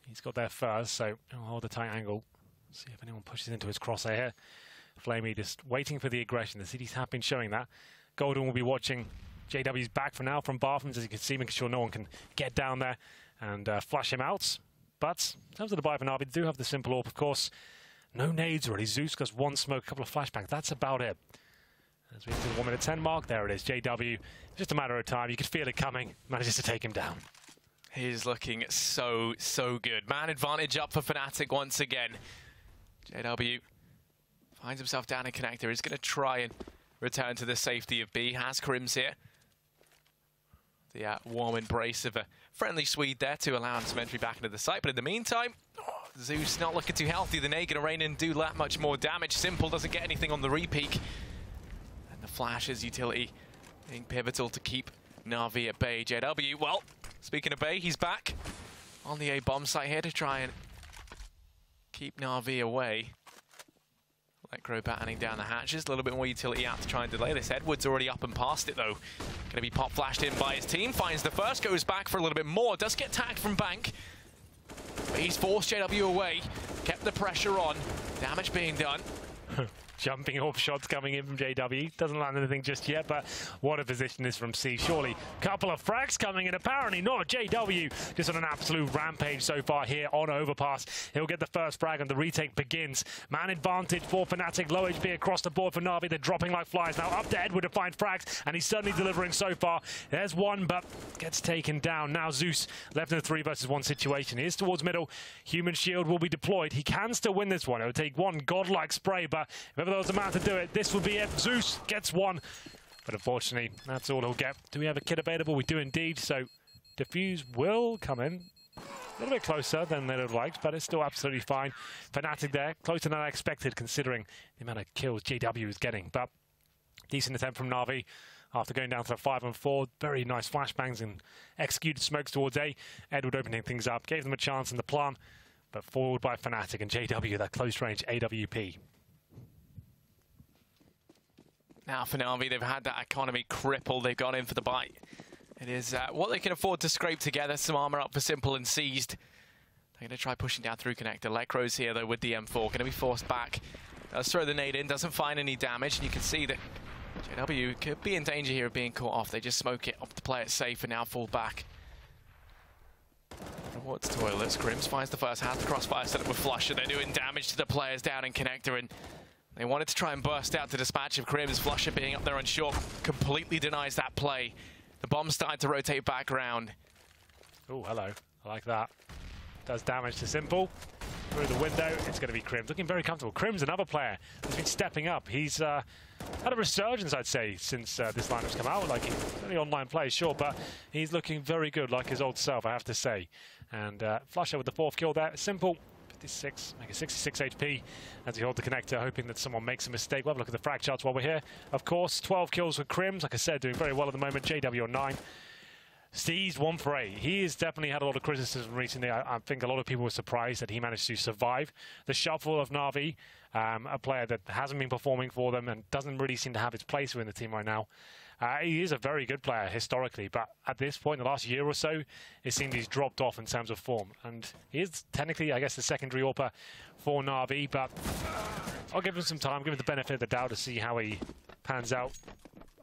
Speaker 4: He's got there first, so he'll hold a tight angle. See if anyone pushes into his crosshair here. Flamey just waiting for the aggression. The cities have been showing that. Golden will be watching JW's back for now from bathrooms, as you can see, making sure no one can get down there and flash him out. But in terms of the buy for Na'Vi, they do have the simple AWP, of course. No nades already. Zeus goes one smoke, a couple of flashbangs. That's about it. As we get to the 1:10 mark, there it is, JW. Just a matter of time. You could feel it coming. Manages to take him down.
Speaker 5: He's looking so good. Man advantage up for Fnatic once again. JW finds himself down in connector. He's going to try and return to the safety of B. Has Crims here. The warm embrace of a friendly Swede there to allow him some entry back into the site. But in the meantime, Zeus not looking too healthy. The nade going to rain in and do that much more damage. Simple doesn't get anything on the repeak. And the Flash's utility being pivotal to keep Na'Vi at bay. JW, well, speaking of bay, he's back on the A bomb site here to try and keep Na'Vi away. Lekro battening down the hatches. A little bit more utility out to try and delay this. Edward's already up and past it, though. Going to be pop flashed in by his team. Finds the first, goes back for a little bit more. Does get tagged from Bank. But he's forced JW away. Kept the pressure on. Damage being done.
Speaker 4: Jumping off shots coming in from JW. Doesn't land anything just yet, but what a position this from C. Surely, couple of frags coming in. Apparently not. JW just on an absolute rampage so far here on Overpass. He'll get the first frag and the retake begins. Man advantage for Fnatic. Low HP across the board for Na'Vi. They're dropping like flies. Now up to Edward to find frags, and he's certainly delivering so far. There's one, but gets taken down. Now Zeus left in a 3 versus 1 situation. He is towards middle. Human shield will be deployed. He can still win this one. It would take one godlike spray, but if there was a man to do it, this would be it. Zeus gets one, but unfortunately, that's all he'll get. Do we have a kit available? We do indeed, so Diffuse will come in. A little bit closer than they'd have liked, but it's still absolutely fine. Fnatic there, closer than I expected, considering the amount of kills JW is getting, but decent attempt from Na'Vi. after going down to the 5-on-4. Very nice flashbangs and executed smokes towards A. Edward opening things up, gave them a chance in the plan, but forward by fnatic and JW, that close-range AWP.
Speaker 5: Now for Na'Vi, they've had that economy crippled. They've gone in for the bite. It is what they can afford to scrape together. Some armor up for Simple and Seized. They're going to try pushing down through connector. Lekro's here, though, with the M4. Going to be forced back. Does throw the nade in. Doesn't find any damage. And you can see that JW could be in danger here of being caught off. They just smoke it off to play it safe and now fall back. Towards toilets. Crims finds the first. Has the crossfire set up with Flusher. They're doing damage to the players down in connector. And they wanted to try and burst out the dispatch of Crims. Flusher being up there on short completely denies that play. The bomb started to rotate back around.
Speaker 4: Oh, hello. I like that. Does damage to Simple. Through the window, it's going to be Crims. Looking very comfortable. Crims, another player who's been stepping up. He's had a resurgence, I'd say, since this lineup's come out. Like, he's only online play, sure, but he's looking very good, like his old self, I have to say. And Flusher with the 4th kill there. Simple, 56, make it 66 HP as he holds the connector, hoping that someone makes a mistake. We'll have a look at the frag charts while we're here. Of course, 12 kills for Crims. Like I said, doing very well at the moment. JW on 9. Steez 1 for 8. He has definitely had a lot of criticism recently. I think a lot of people were surprised that he managed to survive the shuffle of Na'Vi, a player that hasn't been performing for them and doesn't really seem to have his place within the team right now. He is a very good player historically, but at this point, in the last year or so, it seems he's dropped off in terms of form. And he is technically, I guess, the secondary AWPer for Na'Vi, but I'll give him some time, give him the benefit of the doubt to see how he pans out.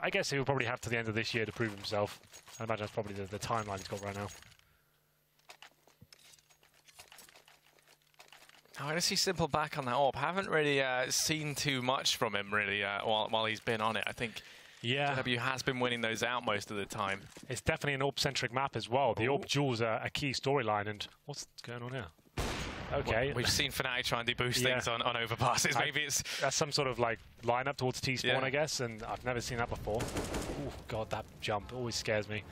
Speaker 4: I guess he will probably have to the end of this year to prove himself. I imagine that's probably the timeline he's got right now.
Speaker 5: I want to see Simple back on that AWP. Haven't really seen too much from him, really, while he's been on it. I think JW has been winning those out most of the time.
Speaker 4: It's definitely an AWP-centric map as well. The AWP duels are a key storyline. And what's going on here? Okay.
Speaker 5: Well, we've seen fnatic try and deboost things on overpasses. Maybe it's...
Speaker 4: That's some sort of, like, lineup towards T-spawn, I guess, and I've never seen that before. Oh, God, that jump always scares me.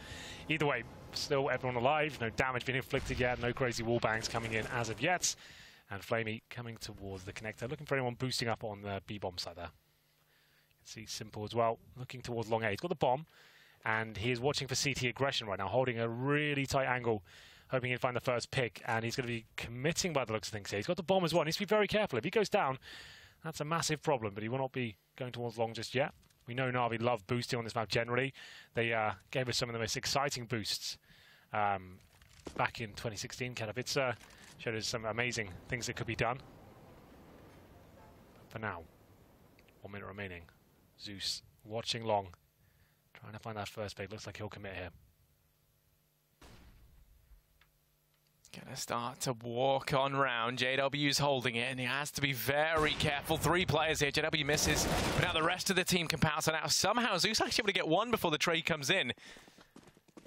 Speaker 4: Either way, still everyone alive, no damage being inflicted yet, no crazy wall bangs coming in as of yet. And flamie coming towards the connector, looking for anyone boosting up on the B-bomb side there. You can see Simple as well, looking towards long A. He's got the bomb, and he is watching for CT aggression right now, holding a really tight angle, hoping he'll find the first pick, and he's going to be committing by the looks of things here. He's got the bomb as well. He needs to be very careful. If he goes down, that's a massive problem, but he will not be going towards long just yet. We know Na'Vi love boosting on this map generally. They gave us some of the most exciting boosts back in 2016. Katowice showed us some amazing things that could be done. But for now, 1 minute remaining. Zeus watching long, trying to find that first pick. Looks like he'll commit here.
Speaker 5: Gonna start to walk on round. JW's holding it, and he has to be very careful. 3 players here. JW misses, but now the rest of the team can pounce on out. Somehow Zeus actually able to get one before the trade comes in.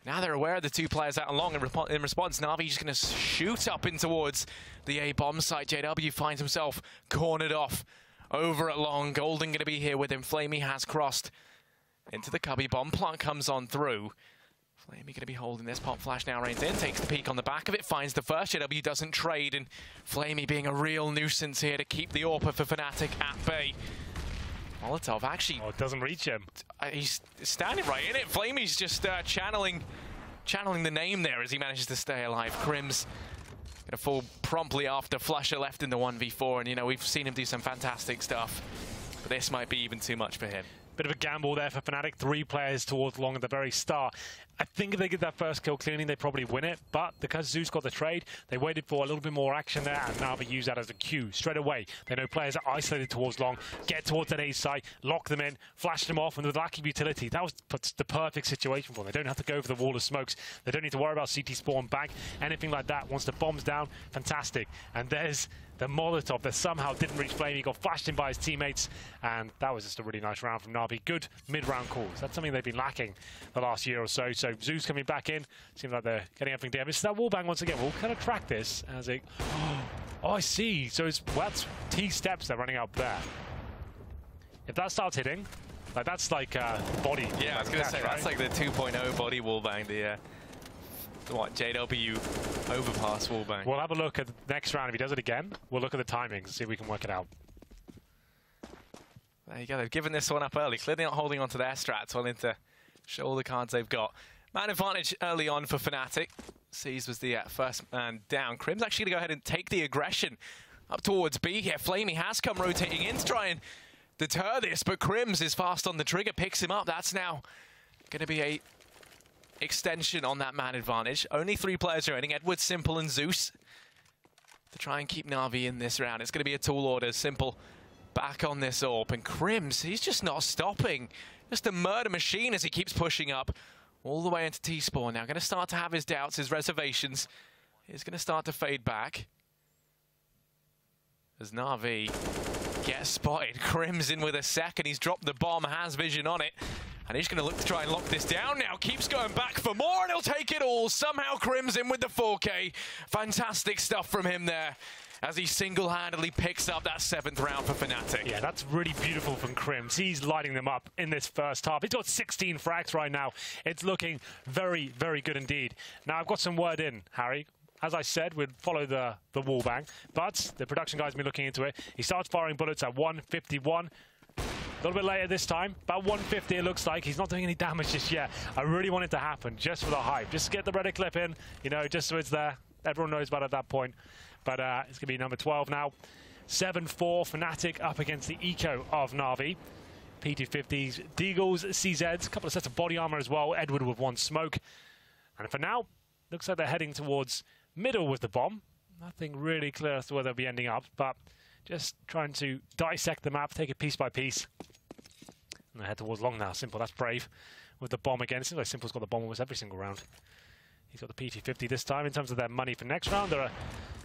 Speaker 5: Now they're aware of the 2 players out long, and in response, Na'Vi just going to shoot up in towards the A-bomb site. JW finds himself cornered off over at long. Golden going to be here with him. flamie has crossed into the cubby. Bomb plant comes on through. flamie going to be holding this. Pop flash now rains in, takes the peek on the back of it, finds the first. JW doesn't trade, and flamie being a real nuisance here to keep the AWPer for fnatic at bay. Molotov actually...
Speaker 4: Oh, it doesn't reach him.
Speaker 5: He's standing right in it. flamie's just channeling the name there as he manages to stay alive. Crims going to fall promptly after Flusher left in the 1v4, and you know, we've seen him do some fantastic stuff, but this might be even too much for him.
Speaker 4: Bit of a gamble there for fnatic. 3 players towards long at the very start. I think if they get that first kill cleanly, they probably win it. But because Zeus got the trade, they waited for a little bit more action there, and now they use that as a cue straight away. They know players are isolated towards long, get towards that A site, lock them in, flash them off, and with lack of utility, that was the perfect situation for them. They don't have to go for the wall of smokes. They don't need to worry about CT spawn back, anything like that. Once the bomb's down, fantastic. And there's the Molotov that somehow didn't reach flamie. He got flashed in by his teammates, and that was just a really nice round from Na'Vi. Good mid-round calls. That's something they've been lacking the last year or so. So Zeus coming back in. Seems like they're getting everything damaged. It's that wallbang once again. We'll kind of track this as it... Oh, I see. So it's, well, that's T steps they're running up there. If that starts hitting, like that's like body.
Speaker 5: Yeah, I was going to say, right? That's like the 2.0 body wallbang. The what, JW Overpass wallbang.
Speaker 4: We'll have a look at the next round. If he does it again, we'll look at the timings and see if we can work it out.
Speaker 5: There you go. They've given this one up early. Clearly not holding on to their strats. Well into show all the cards they've got. Man advantage early on for Fnatic. Seas was the first man down. Crim's actually going to go ahead and take the aggression up towards B here. Flamey has come rotating in to try and deter this, but Crims is fast on the trigger, picks him up. That's now going to be a extension on that man advantage. Only 3 players remaining, Edward, Simple and Zeus, to try and keep Na'Vi in this round. It's going to be a tall order. Simple back on this AWP, and Crims, he's just not stopping. Just a murder machine as he keeps pushing up all the way into T-Spawn. Now going to start to have his doubts, his reservations. He's going to start to fade back as Na'Vi gets spotted. Crims in with a second. He's dropped the bomb, has vision on it. And he's going to look to try and lock this down now. Keeps going back for more, and he'll take it all. Somehow Crims in with the 4K. Fantastic stuff from him there as he single-handedly picks up that 7th round for Fnatic.
Speaker 4: Yeah, that's really beautiful from Crims. He's lighting them up in this first half. He's got 16 frags right now. It's looking very, very good indeed. Now, I've got some word in, Harry. As I said, we'd follow the wall bang, but the production guy's been looking into it. He starts firing bullets at 151. A little bit later this time, about 150 it looks like. He's not doing any damage just yet. I really want it to happen, just for the hype. Just get the Reddit clip in, you know, just so it's there. Everyone knows about it at that point. But it's going to be number 12 now. 7-4 Fnatic up against the eco of Na'Vi. P250s, Deagles, CZs, a couple of sets of body armor as well. Edward with 1 smoke. And for now, looks like they're heading towards middle with the bomb. Nothing really clear as to where they'll be ending up, but just trying to dissect the map, take it piece by piece. And they head towards long now. Simple, that's brave. With the bomb again. It seems like Simple's got the bomb almost every single round. He's got the PT50 this time. In terms of their money for next round, there are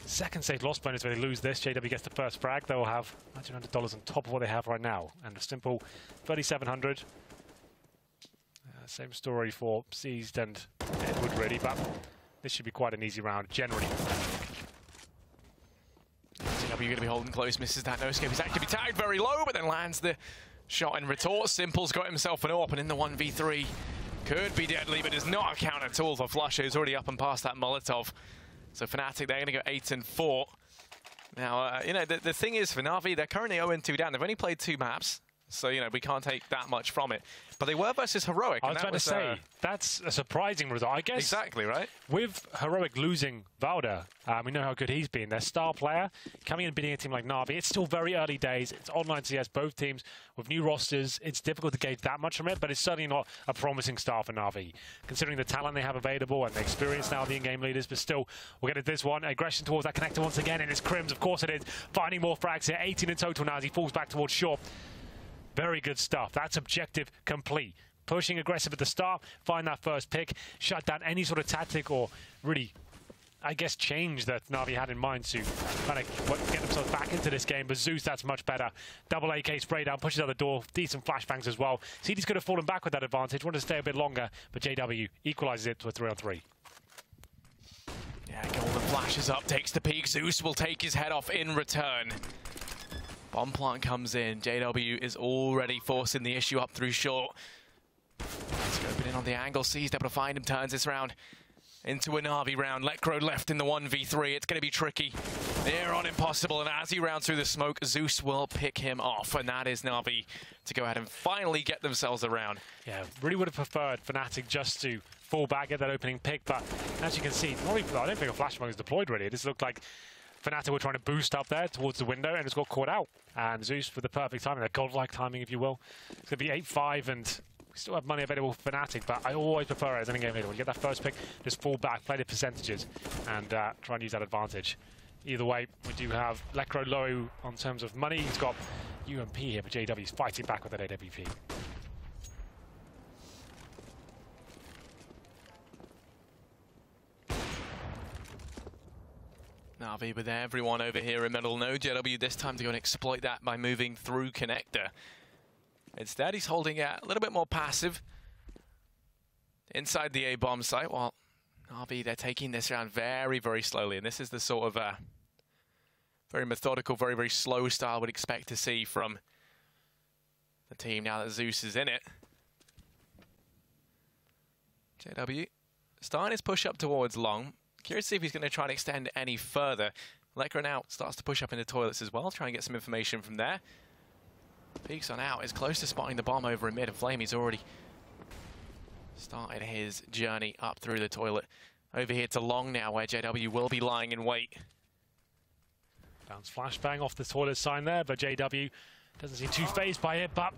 Speaker 4: second stage loss bonus when they lose this. JW gets the first frag. They will have $1,900 on top of what they have right now. And a Simple 3,700. Same story for Seized and Edward, really, but this should be quite an easy round, generally.
Speaker 5: CW going to be holding close, misses that no-scope. He's actually tagged very low, but then lands the shot in retort. Simple's got himself an AWP, and in the 1v3. Could be deadly, but does not account at all for Flusher, who's already up and past that Molotov. So Fnatic, they're going to go 8-4. Now, you know, the thing is, for Na'Vi, they're currently 0-2 down. They've only played 2 maps. So, you know, we can't take that much from it. But they were versus Heroic.
Speaker 4: I was about to say, that's a surprising result, I guess.
Speaker 5: Exactly, right?
Speaker 4: With Heroic losing Valda, we know how good he's been. Their star player coming in and beating a team like Na'Vi. It's still very early days. It's online CS, both teams with new rosters. It's difficult to gauge that much from it, but it's certainly not a promising start for Na'Vi, considering the talent they have available and the experience now of the in-game leaders. But still, we'll get at this one. Aggression towards that connector once again, and it's Crims, of course it is. Finding more frags here, 18 in total now as he falls back towards short. Very good stuff. That's objective complete. Pushing aggressive at the start, find that first pick, shut down any sort of tactic or really, I guess, change that Na'Vi had in mind to kind of get themselves back into this game. But Zeus, that's much better. Double AK spray down, pushes out the door, decent flashbangs as well. CD's could have fallen back with that advantage, wanted to stay a bit longer, but JW equalizes it to a 3-on-3.
Speaker 5: Yeah, Golden flashes up, takes the peak. Zeus will take his head off in return. Bomb plant comes in. JW is already forcing the issue up through short. Scoping in on the angle. Seized able to find him. Turns this round into a Na'Vi round. Lecro left in the 1v3. It's going to be tricky. Near on impossible. And as he rounds through the smoke, Zeus will pick him off. And that is Na'Vi to go ahead and finally get themselves around.
Speaker 4: Yeah, really would have preferred Fnatic just to fall back, get that opening pick. But as you can see, I don't think a flashbang is deployed really. It just looked like Fnatic were trying to boost up there towards the window and it's got caught out. And Zeus with the perfect timing, the godlike timing, if you will. It's going to be 8-5 and we still have money available for Fnatic, but I always prefer it as an in-game leader. When you get that first pick, just fall back, play the percentages and try and use that advantage. Either way, we do have Lecro low on terms of money. He's got UMP here, but JW is fighting back with that AWP.
Speaker 5: Na'Vi with everyone over here in middle. No JW this time to go and exploit that by moving through connector. Instead, he's holding a little bit more passive inside the A-bomb site, while Na'Vi, they're taking this round very, very slowly. And this is the sort of very methodical, very, very slow style we'd expect to see from the team now that Zeus is in it. JW starting his push up towards long. Curious to see if he's going to try and extend any further. Lecro now starts to push up into toilets as well, try and get some information from there. Peeks on out, is close to spotting the bomb over in mid, and Flamey's already started his journey up through the toilet. Over here to long now, where JW will be lying in wait.
Speaker 4: Bounce flashbang off the toilet sign there, but JW doesn't seem too phased by it, but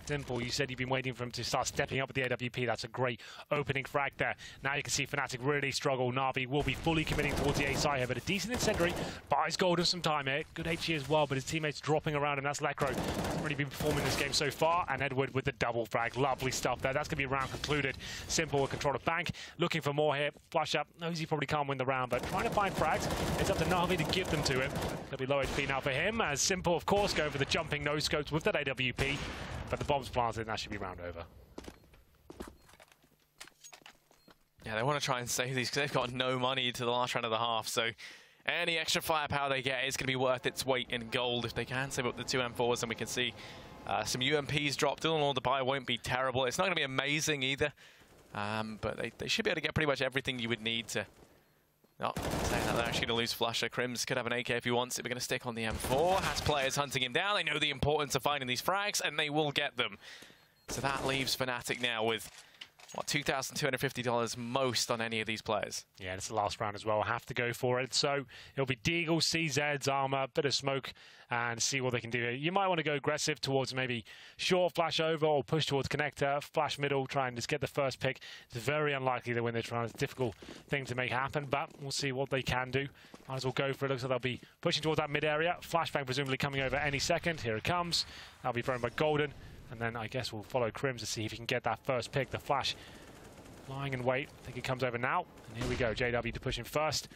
Speaker 4: Simple, you said you've been waiting for him to start stepping up with the AWP. That's a great opening frag there. Now you can see fnatic really struggle. Na'Vi will be fully committing towards the A side here, but a decent incendiary buys Golden some time here. Good HE as well, but his teammates dropping around him. That's Lekro. Hasn't really been performing this game so far, and Edward with the double frag. Lovely stuff there. That's going to be round concluded. Simple will control the bank. Looking for more here. Flush up. Knows he probably can't win the round, but trying to find frags. It's up to Na'Vi to give them to him. It'll be low HP now for him, as Simple, of course, go for the jumping no-scopes with that AWP. But the bomb's planted, and that should be round over.
Speaker 5: Yeah, they want to try and save these because they've got no money to the last round of the half. So any extra firepower they get is going to be worth its weight in gold. If they can save up the 2 M4s, and we can see some UMPs dropped. All in all, the buy won't be terrible. It's not going to be amazing either. But they should be able to get pretty much everything you would need to. Not saying that they're actually going to lose Flusher. Crims could have an AK if he wants it. We're going to stick on the M4. Has players hunting him down. They know the importance of finding these frags, and they will get them. So that leaves fnatic now with, what, $2,250 most on any of these players.
Speaker 4: Yeah, it's the last round as well. Have to go for it. So it'll be Deagle, CZ's armor, bit of smoke, and see what they can do here. You might want to go aggressive towards maybe short flash over or push towards connector, flash middle, try and just get the first pick. It's very unlikely they win this round. It's a difficult thing to make happen, but we'll see what they can do. Might as well go for it. Looks like they'll be pushing towards that mid area. Flashbang presumably coming over any second. Here it comes. That'll be thrown by Golden. And then I guess we'll follow Crims to see if he can get that first pick. The flash lying in wait. I think it comes over now. And here we go. JW to push him first.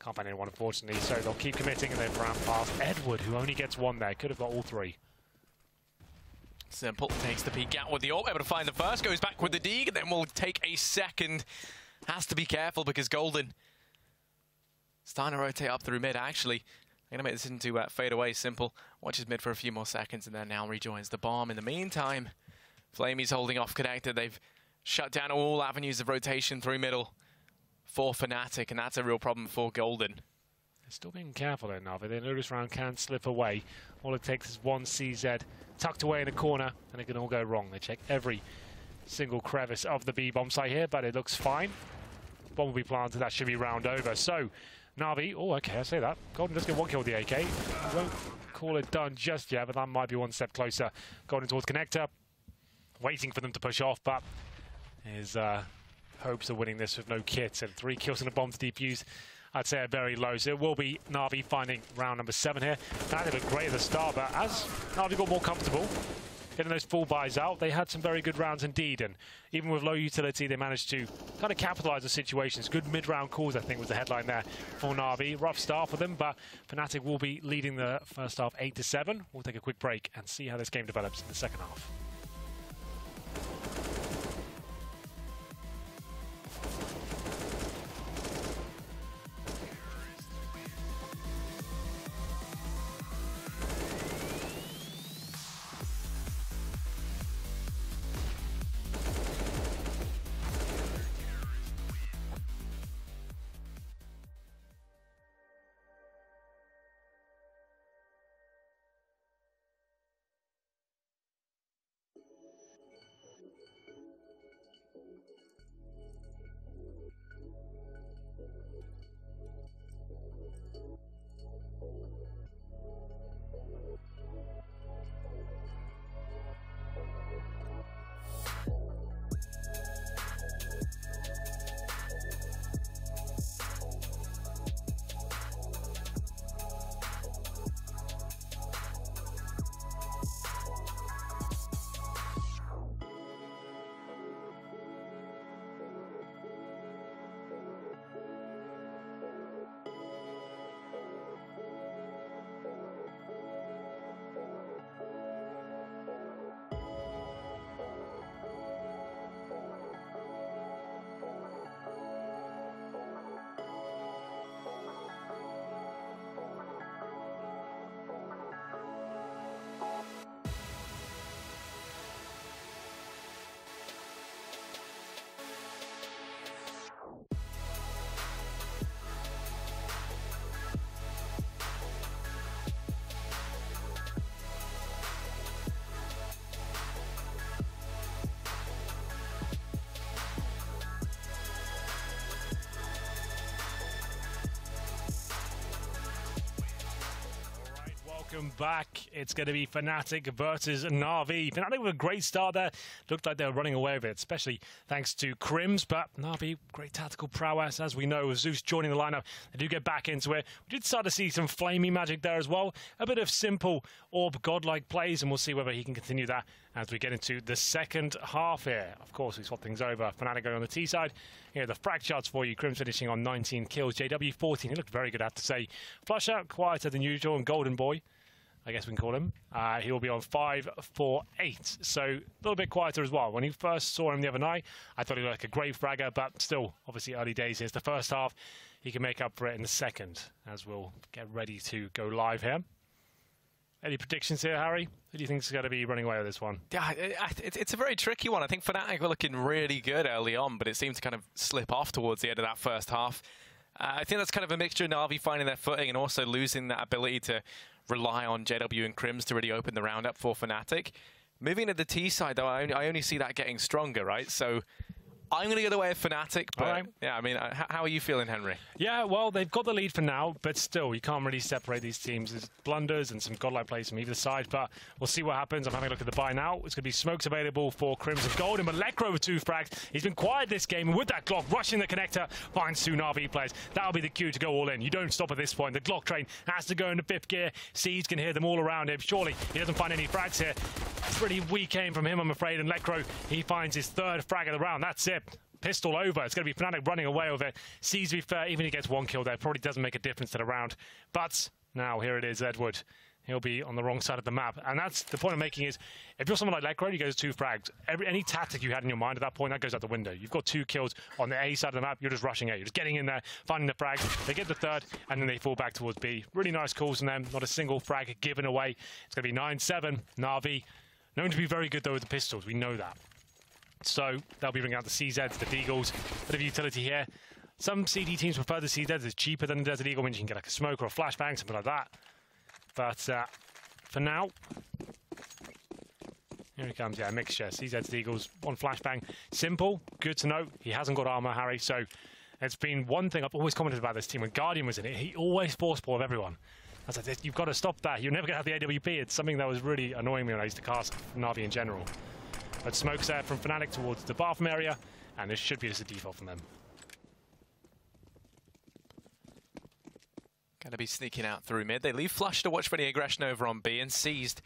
Speaker 4: Can't find anyone, unfortunately. So they'll keep committing, and they've ran past Edward, who only gets one there. Could have got all three.
Speaker 5: Simple takes the peek out with the ult. Able to find the first. Goes back with the dig, and then will take a second. Has to be careful because Golden starting to rotate up through mid, actually. I'm going to make this into fade away. Simple watches mid for a few more seconds, and then now rejoins the bomb. In the meantime, Flamey's holding off connected. They've shut down all avenues of rotation through middle for fnatic, and that's a real problem for Golden.
Speaker 4: They're still being careful there, Na'Vi. They know this round can slip away. All it takes is one CZ tucked away in a corner, and it can all go wrong. They check every single crevice of the B-bomb site here, but it looks fine. Bomb will be planted. That should be round over. So Na'Vi, oh, okay, I say that. Golden does get one kill with the AK. We won't call it done just yet, but that might be one step closer. Golden towards connector, waiting for them to push off, but his hopes of winning this with no kits and 3 kills and a bomb to defuse, I'd say, are very low. So it will be Na'Vi finding round number 7 here. They looked great at the start, but as Na'Vi got more comfortable getting those full buys out, they had some very good rounds indeed, and even with low utility, they managed to kind of capitalize on situations. Good mid-round calls, I think, was the headline there for Na'Vi. Rough start for them, but fnatic will be leading the first half 8-7. We'll take a quick break and see how this game develops in the second half. Welcome back. It's going to be fnatic versus Na'Vi. fnatic with a great start there. Looked like they were running away with it, especially thanks to Crims. But Na'Vi, great tactical prowess. As we know, with Zeus joining the lineup, they do get back into it. We did start to see some flamey magic there as well. A bit of simple orb godlike plays, and we'll see whether he can continue that as we get into the second half here. Of course, we swap things over. fnatic going on the T side. Here are the frag charts for you. Crims finishing on 19 kills. JW 14. He looked very good, I have to say. Flush out quieter than usual. And Golden Boy, I guess we can call him, he will be on 5, 4, 8. So a little bit quieter as well. When you first saw him the other night, I thought he looked like a great fragger, but still, obviously, early days. Here's the first half. He can make up for it in the second, as we'll get ready to go live here. Any predictions here, Harry? Who do you think is going to be running away with this one?
Speaker 5: Yeah, it's a very tricky one. I think fnatic were looking really good early on, but it seemed to kind of slip off towards the end of that first half. I think that's kind of a mixture of Na'Vi finding their footing and also losing that ability to rely on JW and Crims to really open the round up for fnatic. Moving to the T side, though, I only see that getting stronger, right? So I'm going to go the way of fnatic, but
Speaker 4: right.
Speaker 5: Yeah, I mean, how are you feeling, Henry?
Speaker 4: Yeah, well, they've got the lead for now, but still, you can't really separate these teams. There's blunders and some godlike plays from either side, but we'll see what happens. I'm having a look at the buy now. It's going to be smokes available for Crims and Golden, but Lekro with 2 frags. He's been quiet this game, and with that Glock, rushing the connector, finds 2 Na'Vi players. That'll be the cue to go all in. You don't stop at this point. The Glock train has to go into 5th gear. Seeds can hear them all around him. Surely he doesn't find any frags here. Pretty weak aim from him, I'm afraid, and Lekro, he finds his 3rd frag of the round. That's it. Pistol over. It's going to be fnatic running away with it. Sees, to be fair, even if he gets 1 kill there, probably doesn't make a difference to the round. But now here it is, Edward. He'll be on the wrong side of the map. And that's the point I'm making is, if you're someone like Lekro, you go 2 frags. Any tactic you had in your mind at that point, that goes out the window. You've got 2 kills on the A side of the map. You're just rushing A. You're just getting in there, finding the frags. They get the 3rd, and then they fall back towards B. Really nice calls from them. Not a single frag given away. It's going to be 9-7. Na'Vi, known to be very good, though, with the pistols. We know that. So they'll be bringing out the CZs, the Deagles, bit of utility here. Some CD teams prefer the CZs. It's cheaper than the Desert Eagle, means you can get like a smoke or a flashbang, something like that. But for now, here he comes. Yeah, a mixture. CZs, Deagles, 1 flashbang. Simple, good to know. He hasn't got armor, Harry. So it's been one thing I've always commented about this team. When Guardian was in it, he always forced ball of everyone. I said, you've got to stop that. You're never going to have the AWP. It's something that was really annoying me when I used to cast Na'Vi in general. But smokes there from fnatic towards the bathroom area, and this should be just a default from them.
Speaker 5: Going to be sneaking out through mid. They leave Flush to watch for any aggression over on B, and Seized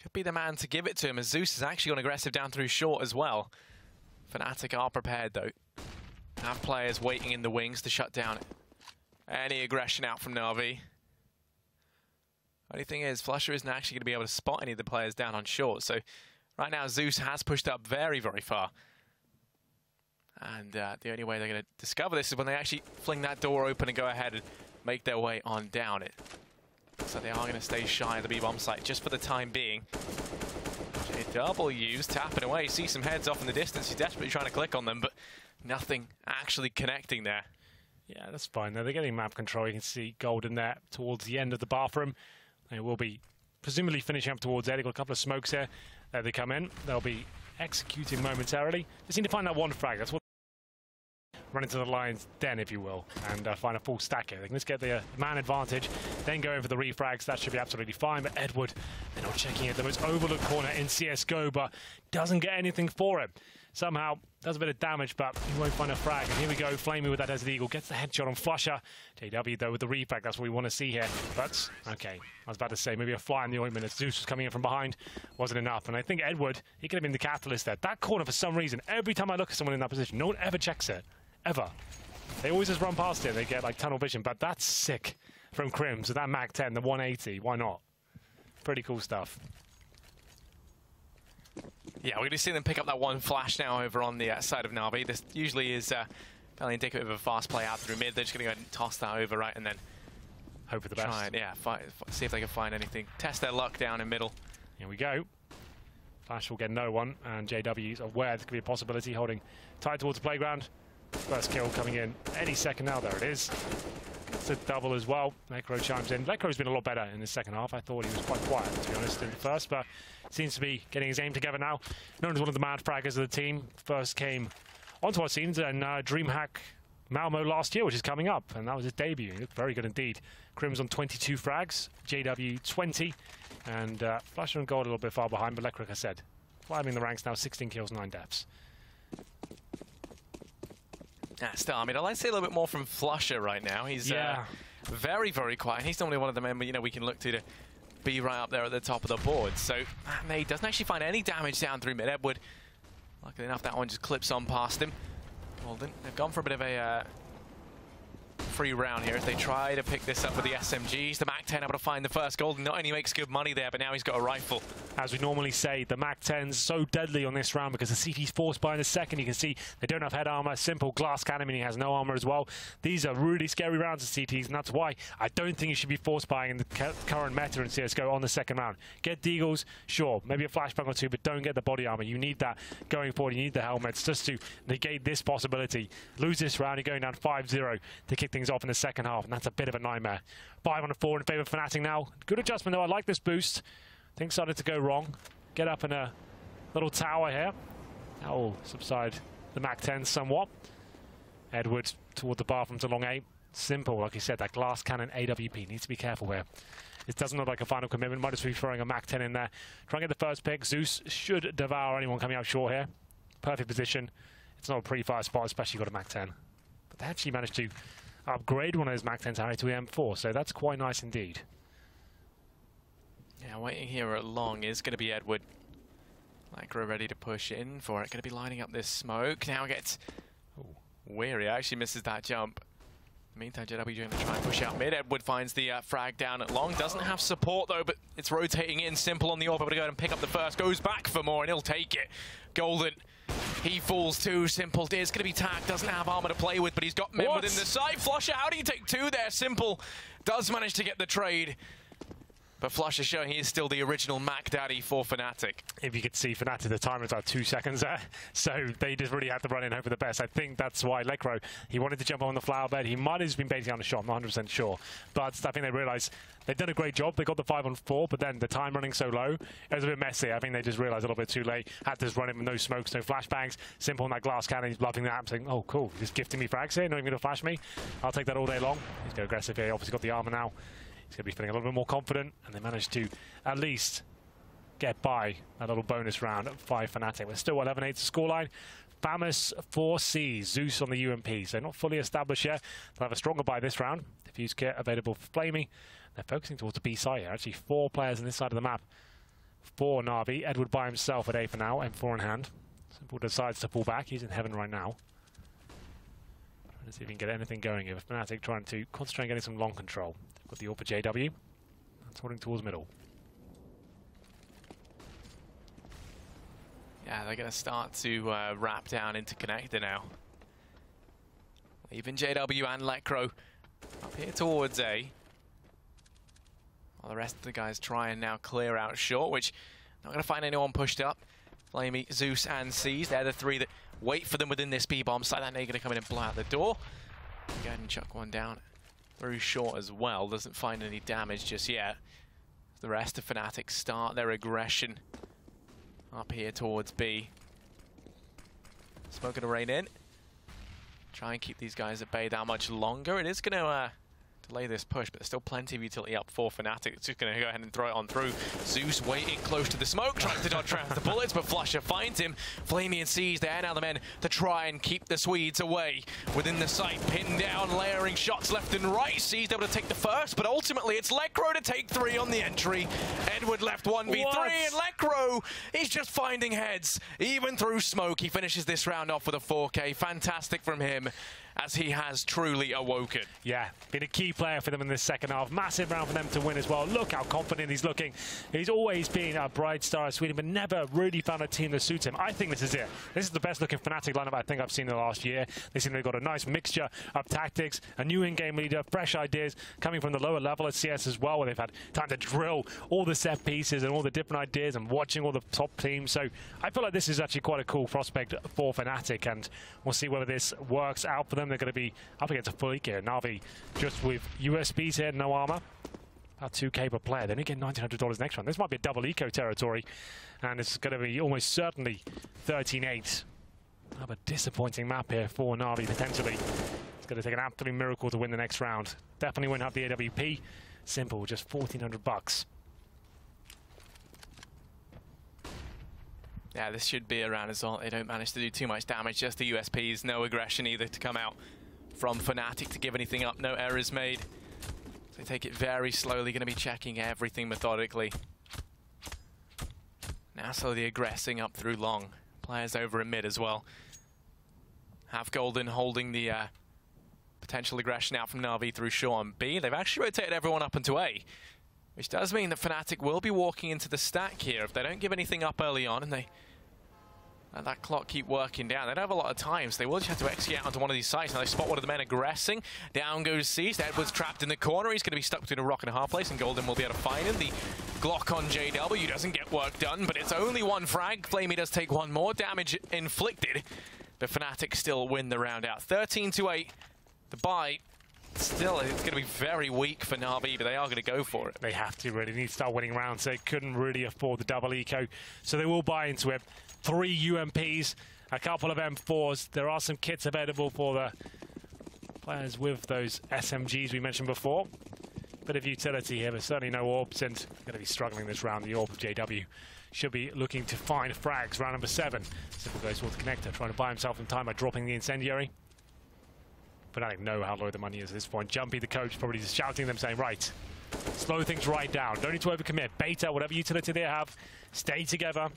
Speaker 5: could be the man to give it to him, as Zeus has actually gone aggressive down through short as well. fnatic are prepared, though. Have players waiting in the wings to shut down any aggression out from Na'Vi. Only thing is, Flusher isn't actually going to be able to spot any of the players down on short, so right now, Zeus has pushed up very, very far. And the only way they're going to discover this is when they actually fling that door open and go ahead and make their way on down it. So they are going to stay shy of the B-bomb site just for the time being. JW's tapping away. See some heads off in the distance. He's desperately trying to click on them, but nothing actually connecting there.
Speaker 4: Yeah, that's fine. They're getting map control. You can see Golden there towards the end of the bathroom. They will be presumably finishing up towards there. They've got a couple of smokes here. There they come in. They'll be executing momentarily. They seem to find that 1 frag. That's what. Run into the lion's den, if you will, and find a full stack here. They can just get the man advantage, then go in for the refrags. That should be absolutely fine. But Edward, they're not checking it. The most overlooked corner in CSGO, but doesn't get anything for it. Somehow does a bit of damage, but he won't find a frag. And here we go, Flamey with that Desert Eagle. Gets the headshot on Flusher. JW, though, with the refrag. That's what we want to see here. But, okay, I was about to say, maybe a fly in the ointment as Zeus was coming in from behind. Wasn't enough. And I think Edward, he could have been the catalyst there. That corner, for some reason, every time I look at someone in that position, no one ever checks it. Ever. They always just run past it. They get, like, tunnel vision. But that's sick from Crims with that Mag 10, the 180. Why not? Pretty cool stuff.
Speaker 5: Yeah, we're going to see them pick up that 1 flash now over on the side of Na'Vi. This usually is fairly indicative of a fast play out through mid. They're just going to go ahead and toss that over, right, and then
Speaker 4: hope for the best.
Speaker 5: Try and, yeah, see if they can find anything. Test their luck down in middle.
Speaker 4: Here we go. Flash will get no one, and JW's aware this could be a possibility, holding tight towards the playground. First kill coming in any second now. There it is. It's a double as well. Lekro chimes in. Lekro's been a lot better in the second half. I thought he was quite quiet, to be honest, in the first, but seems to be getting his aim together now. Known as one of the mad fraggers of the team. First came onto our scenes, and DreamHack Malmo last year, which is coming up, and that was his debut. He looked very good indeed. Crims on 22 frags, JW 20, and Flusher and Gold a little bit far behind, but like I said, climbing the ranks now, 16 kills, 9 deaths.
Speaker 5: Still, I mean, I'd like to see a little bit more from Flusher right now. He's very, very quiet. He's normally one of the men we can look to be right up there at the top of the board. So that nade doesn't actually find any damage down through mid. Edward, luckily enough, that one just clips on past him. Golden, they've gone for a bit of a free round here as they try to pick this up with the SMGs. The MAC-10 able to find the first Golden. Not only makes good money there, but now he's got a rifle. As we normally say, the MAC-10's so deadly on this round because the CT's forced by in a second. You can see they don't have head armor. Simple glass cannon, meaning he has no armor as well. These are really scary rounds of CTs, and that's why I don't think you should be force buying in the current meta in CSGO on the second round. Get deagles, sure, maybe a flashbang or two, but don't get the body armor. You need that going forward. You need the helmets just to negate this possibility. Lose this round, you're going down 5-0 to kick things off in the second half, and that's a bit of a nightmare. 5 on 4 in favor of Fnatic now. Good adjustment though. I like this boost. Things started to go wrong. Get up in a little tower here. That will subside the MAC-10 somewhat. Edward toward the bathroom to long 8. Simple, like you said, that glass cannon AWP. Needs to be careful here. It doesn't look like a final commitment. Might as well be throwing a MAC-10 in there. Try and get the first pick. Zeus should devour anyone coming out short here. Perfect position. It's not a pretty fire spot, especially got a MAC-10. But they actually managed to upgrade one of those MAC-10s Harry to an M4, so that's quite nice indeed. Yeah, waiting here at long is going to be Edward. Lycra ready to push in for it. Going to be lining up this smoke. Now gets weary. Actually misses that jump. In the meantime, JW going to try and push out mid. Edward finds the frag down at long. Doesn't have support though, but it's rotating in. Simple on the AWP, able to go ahead and pick up the first. Goes back for more, and he'll take it. Golden. He falls too. Simple is going to be tagged. Doesn't have armor to play with, but he's got men within the site. Flusher, how do you take 2 there? Simple does manage to get the trade. But Flusher showing he is still the original Mac Daddy for Fnatic. If you could see Fnatic, the timer is like 2 seconds there. So they just really had to run in, hope for the best. I think that's why Lekro, he wanted to jump on the flower bed. He might have just been baiting on a shot, I'm not 100% sure. But I think they realized they've done a great job. They got the 5 on 4, but then the time running so low, it was a bit messy. I think they just realized a little bit too late. Had to just run in with no smokes, no flashbangs. Simple on that glass cannon. He's loving that. I'm saying, oh, cool. He's gifting me frags here. Not even going to flash me. I'll take that all day long. He's going aggressive here. Obviously got the armor now. He's going to be feeling a little bit more confident, and they managed to at least get by a little bonus round at 5 Fnatic. We're still 11-8 to scoreline. Famous 4C, Zeus on the UMP, so not fully established yet. They'll have a stronger buy this round. Diffuse kit available for Flamey. They're focusing towards the B side here. Actually, 4 players on this side of the map. 4 Na'Vi. Edward by himself at A for now, M4 in hand. Simple decides to pull back. He's in heaven right now. Let's see if he can get anything going here. Fnatic trying to concentrate on getting some long control. Got the AWP for JW. That's holding towards middle. Yeah, they're going to start to wrap down into connector now. Even JW and Lekro up here towards A. While the rest of the guys try and now clear out short, which not going to find anyone pushed up. Flamey, Zeus and Seas, they're the 3 that wait for them within this B-bomb site. That nade going to come in and blow out the door. Go ahead and chuck one down. Through short as well, doesn't find any damage just yet. The rest of Fnatic start their aggression up here towards B. Smoke going to rain in. Try and keep these guys at bay that much longer. It is going to delay this push, but there's still plenty of utility up for Fnatic. It's just going to go ahead and throw it on through. Zeus waiting close to the smoke, trying to dodge around the bullets, but Flusher finds him. Flamey and Seas, they're now the men to try and keep the Swedes away. Within the site, pinned down, layering shots left and right. Seas able to take the first, but ultimately it's Lekro to take 3 on the entry. Edward left 1v3, and Lekro is just finding heads. Even through smoke, he finishes this round off with a 4K. Fantastic from him, as he has truly awoken. Yeah, been a key player for them in this second half. Massive round for them to win as well. Look how confident he's looking. He's always been a bright star of Sweden, but never really found a team that suits him. I think this is it. This is the best looking Fnatic lineup I think I've seen in the last year. They seem to have got a nice mixture of tactics, a new in-game leader, fresh ideas coming from the lower level at CS as well, where they've had time to drill all the set pieces and all the different ideas and watching all the top teams. So I feel like this is actually quite a cool prospect for Fnatic, and we'll see whether this works out for them. They're going to be up against a full gear. Na'Vi just with USBs here, no armor. About 2K per player. They only get $1,900 next round. This might be a double eco territory, and it's going to be almost certainly 13-8. Another disappointing map here for Na'Vi potentially.
Speaker 4: It's going to take an absolute miracle to win the next round. Definitely won't have the AWP. Simple, just 1,400 bucks.
Speaker 5: Yeah, this should be a round as well. They don't manage to do too much damage, just the USPs. No aggression either to come out from fnatic to give anything up. No errors made. They take it very slowly, going to be checking everything methodically. Now slowly aggressing up through long. Players over in mid as well. Have Golden holding the potential aggression out from Na'Vi through Shaw on B. They've actually rotated everyone up into A, which does mean that fnatic will be walking into the stack here if they don't give anything up early on and they let that clock keep working down. They don't have a lot of time, so they will just have to execute out onto one of these sites. Now they spot one of the men aggressing. Down goes Seized. Edward's trapped in the corner. He's going to be stuck between a rock and a hard place, and Golden will be able to find him. The Glock on JW doesn't get work done, but it's only one frag. flamie does take one more damage inflicted, but fnatic still win the round out. 13-8. The buy. Still, it's going to be very weak for Na'Vi, but they are going to go for it.
Speaker 4: They have to, really. They need to start winning rounds. They couldn't really afford the double eco, so they will buy into it. 3 UMPs, a couple of M4s. There are some kits available for the players with those SMGs we mentioned before. Bit of utility here, but certainly no orbs, and going to be struggling this round. The orb of JW should be looking to find frags. Round number 7. Simple goes towards the connector, trying to buy himself some time by dropping the incendiary. But I don't know how low the money is at this point. Jumpy, the coach, probably just shouting them, saying, right, slow things right down. Don't need to overcommit. Beta, whatever utility they have, stay together.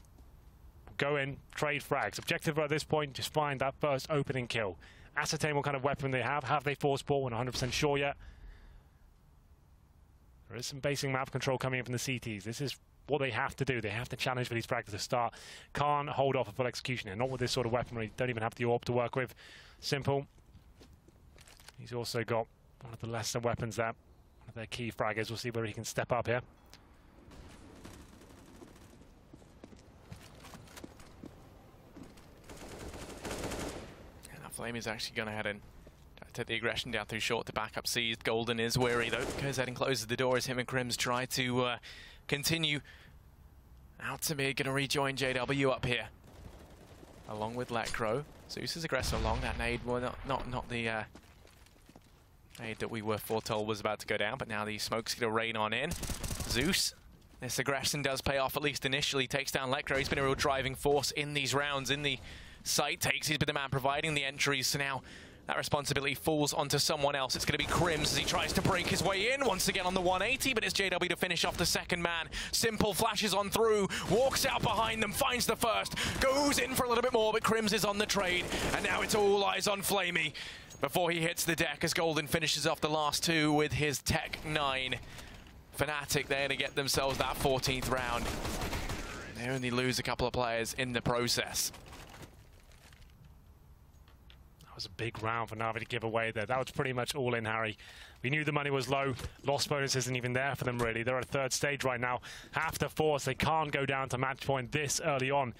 Speaker 4: Go in, trade frags. Objective at this point, just find that first opening kill. Ascertain what kind of weapon they have. Have they force ball? We're not 100% sure yet. There is some basic map control coming in from the CTs. This is what they have to do. They have to challenge for these frags to start. Can't hold off a full execution here. Not with this sort of weaponry. Don't even have the orb to work with. Simple. He's also got one of the lesser weapons there. One of their key fraggers. We'll see whether he can step up here.
Speaker 5: flamie's actually gone ahead and take the aggression down through short to back up Seized. Golden is wary though, goes ahead and closes the door as him and Crims try to continue out to mid. Gonna rejoin JW up here along with Lecro. Zeus is aggressive along that nade. Well, not the nade that we were foretold was about to go down, but now the smoke's gonna rain on in. Zeus, this aggression does pay off, at least initially. Takes down Lecro. He's been a real driving force in these rounds in the site. He's been the man providing the entries, so now that responsibility falls onto someone else. It's going to be Crims as he tries to break his way in once again on the 180, but it's JW to finish off the second man. Simple flashes on through, walks out behind them, finds the first, goes in for a little bit more, but Crims is on the trade, and now it's all eyes on flamie before he hits the deck as Golden finishes off the last two with his Tech 9. fnatic, they're going to get themselves that 14th round. They only lose a couple of players in the process.
Speaker 4: That was a big round for Na'Vi to give away there. That was pretty much all in, Harry. We knew the money was low. Lost bonus isn't even there for them, really. They're at third stage right now. Have to force. They can't go down to match point this early on.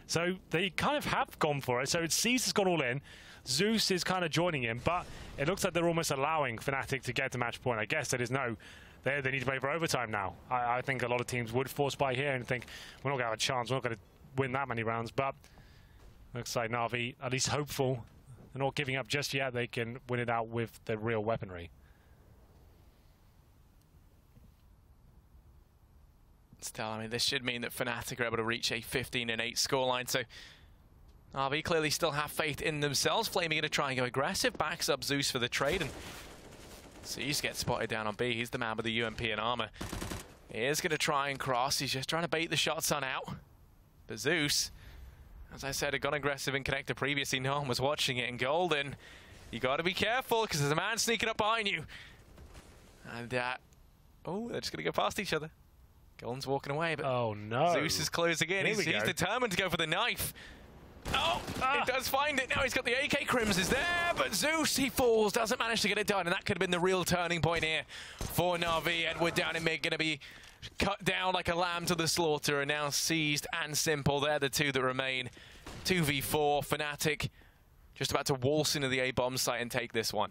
Speaker 4: So they kind of have gone for it. So it's Cease has gone all in. Zeus is kind of joining him, but it looks like they're almost allowing fnatic to get to match point. I guess that is no. They need to play for overtime now. I think a lot of teams would force by here and think, we're not going to have a chance. We're not going to win that many rounds. But looks like Na'Vi, at least hopeful, they're not giving up just yet. They can win it out with the real weaponry.
Speaker 5: Still, I mean, this should mean that fnatic are able to reach a 15-8 scoreline. So Na'Vi clearly still have faith in themselves. flamie going to try and go aggressive. Backs up Zeus for the trade. And Zeus gets spotted down on B. He's the man with the UMP and armor. He is going to try and cross. He's just trying to bait the shots on out. But Zeus, as I said, had gone aggressive in connector previously. No one was watching it. And Golden, you got to be careful because there's a man sneaking up behind you. And oh, they're just going to go past each other. Golden's walking away, but
Speaker 4: oh no,
Speaker 5: Zeus is closing in. He's determined to go for the knife. Oh, he does find it. Now he's got the AK. Crims is there, but Zeus, he falls, doesn't manage to get it done, and that could have been the real turning point here for Na'Vi. Edward down in mid, going to be cut down like a lamb to the slaughter, and now Seized and Simple. They're the two that remain. 2v4, fnatic just about to waltz into the A-bomb site and take this one.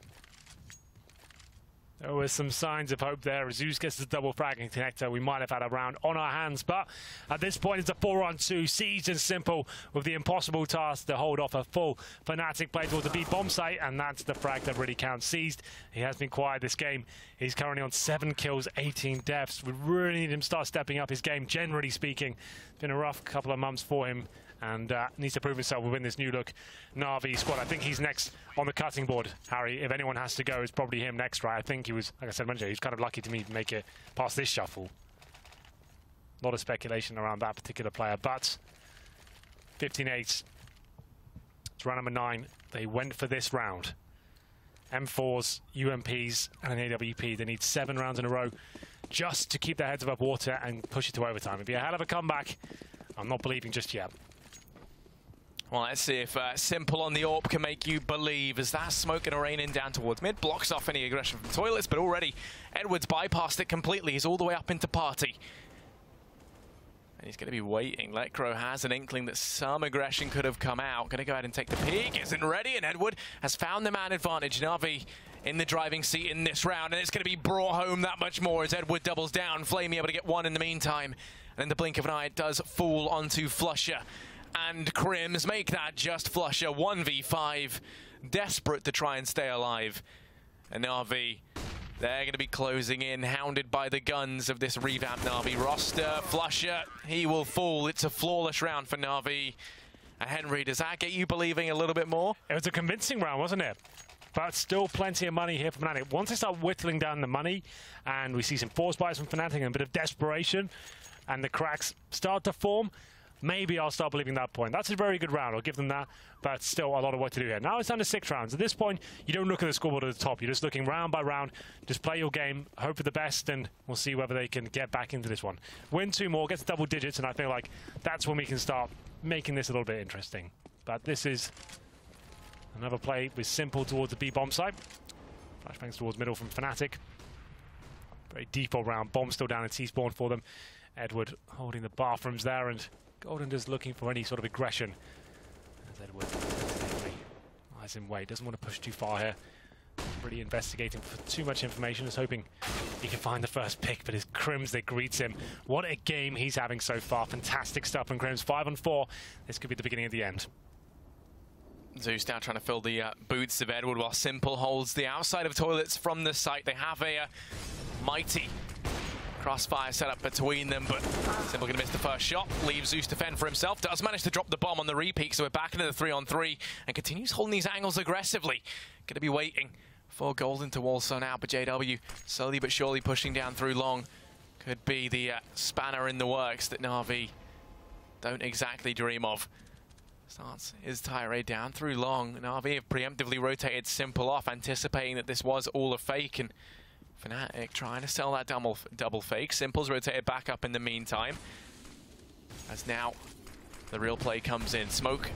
Speaker 4: There were some signs of hope there. Zeus gets the double fragging connector. We might have had a round on our hands, but at this point it's a 4-on-2. Siege and Simple with the impossible task to hold off a full Fnatic play towards the B bomb site, and that's the frag that really counts. Seized, he has been quiet this game. He's currently on 7 kills, 18 deaths. We really need him to start stepping up his game, generally speaking. It's been a rough couple of months for him, and needs to prove himself within this new look Na'Vi squad. I think he's next on the cutting board, Harry. If anyone has to go, it's probably him next, right? I think he was, like I said, he was kind of lucky to me to make it past this shuffle. A lot of speculation around that particular player, but 15-8. It's round number 9. They went for this round. M4s, UMPs, and an AWP. They need 7 rounds in a row just to keep their heads above water and push it to overtime. It'd be a hell of a comeback. I'm not believing just yet.
Speaker 5: Well, let's see if Simple on the AWP can make you believe, as that smoke going to rain in down towards mid. Blocks off any aggression from Toilets, but already Edwards bypassed it completely. He's all the way up into party. And he's going to be waiting. Lecro has an inkling that some aggression could have come out. Going to go ahead and take the peek. Isn't ready, and Edward has found the man advantage. Na'Vi in the driving seat in this round, and it's going to be brought home that much more as Edward doubles down. Flamey able to get 1 in the meantime. And in the blink of an eye, it does fall onto Flusher. And Crims make that just Flusher 1v5, desperate to try and stay alive. And Na'Vi, they're going to be closing in, hounded by the guns of this revamped Na'Vi roster. Flusher, he will fall. It's a flawless round for Na'Vi. And Henry, does that get you believing a little bit more?
Speaker 4: It was a convincing round, wasn't it? But still plenty of money here for Fnatic. Once they start whittling down the money, and we see some force buys from Fnatic and a bit of desperation, and the cracks start to form, maybe I'll start believing that point. That's a very good round, I'll give them that, but still a lot of work to do here. Now it's down to 6 rounds. At this point, you don't look at the scoreboard at the top. You're just looking round by round. Just play your game, hope for the best, and we'll see whether they can get back into this one. Win 2 more, get to double digits, and I feel like that's when we can start making this a little bit interesting. But this is another play with Simple towards the B bomb site. Flashbangs towards middle from Fnatic. Very default round. Bomb still down in T-spawn for them. Edward holding the bathrooms there, and Golden just looking for any sort of aggression. As Edward lies in wait, doesn't want to push too far here. Really investigating for too much information, just hoping he can find the first pick, but it's Crims that greets him. What a game he's having so far. Fantastic stuff from Crims. 5-on-4. This could be the beginning of the end.
Speaker 5: Zeus now trying to fill the boots of Edward while Simple holds the outside of Toilets from the site. They have a mighty crossfire set up between them, but Simple going to miss the first shot. Leaves Zeus to fend for himself. Does manage to drop the bomb on the repeat, so we're back into the 3-on-3 and continues holding these angles aggressively. Going to be waiting for Golden to also now, but JW slowly but surely pushing down through long. Could be the spanner in the works that Na'Vi don't exactly dream of. Starts his tirade down through long. Na'Vi have preemptively rotated Simple off, anticipating that this was all a fake, and Fnatic trying to sell that double fake. Simple's rotated back up in the meantime, as now the real play comes in. Smoke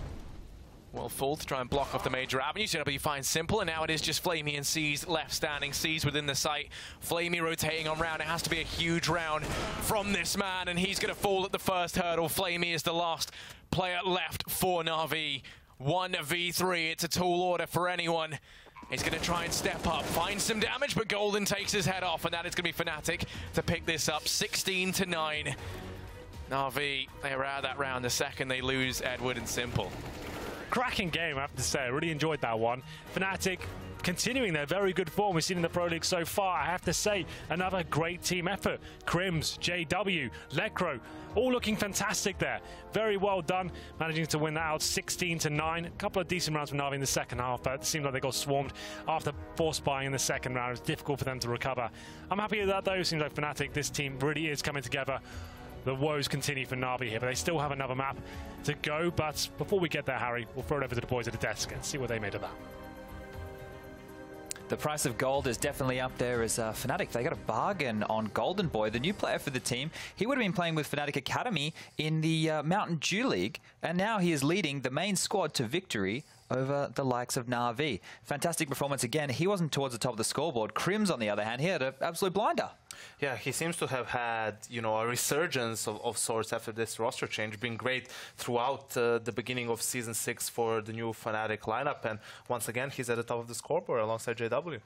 Speaker 5: will fall to try and block off the major avenue. CW finds Simple, and now it is just Flamey and Seized left standing. Seized within the site. Flamey rotating on round. It has to be a huge round from this man, and he's going to fall at the first hurdle. Flamey is the last player left for Na'Vi. 1v3. It's a tall order for anyone. He's going to try and step up, find some damage, but Golden takes his head off, and that is going to be Fnatic to pick this up. 16-9. Na'Vi, they are out of that round the second they lose Edward and Simple.
Speaker 4: Cracking game, I have to say. I really enjoyed that one. Fnatic continuing their very good form we've seen in the Pro League so far. I have to say, another great team effort. Crims, JW, Lecro, all looking fantastic there. Very well done, managing to win that out 16-9. A couple of decent rounds from Na'Vi in the second half, but it seemed like they got swarmed after force buying in the second round. It was difficult for them to recover. I'm happy with that, though. It seems like Fnatic, this team really is coming together. The woes continue for Na'Vi here, but they still have another map to go. But before we get there, Harry, we'll throw it over to the boys at the desk and see what they made of that.
Speaker 1: The price of gold is definitely up there as Fnatic. They got a bargain on Golden Boy, the new player for the team. He would have been playing with Fnatic Academy in the Mountain Dew League, and now he is leading the main squad to victory over the likes of Na'Vi. Fantastic performance again. He wasn't towards the top of the scoreboard. Crims, on the other hand, he had an absolute blinder.
Speaker 3: Yeah, he seems to have had, a resurgence of sorts after this roster change. Been great throughout the beginning of Season 6 for the new Fnatic lineup. And once again, he's at the top of the scoreboard alongside JW.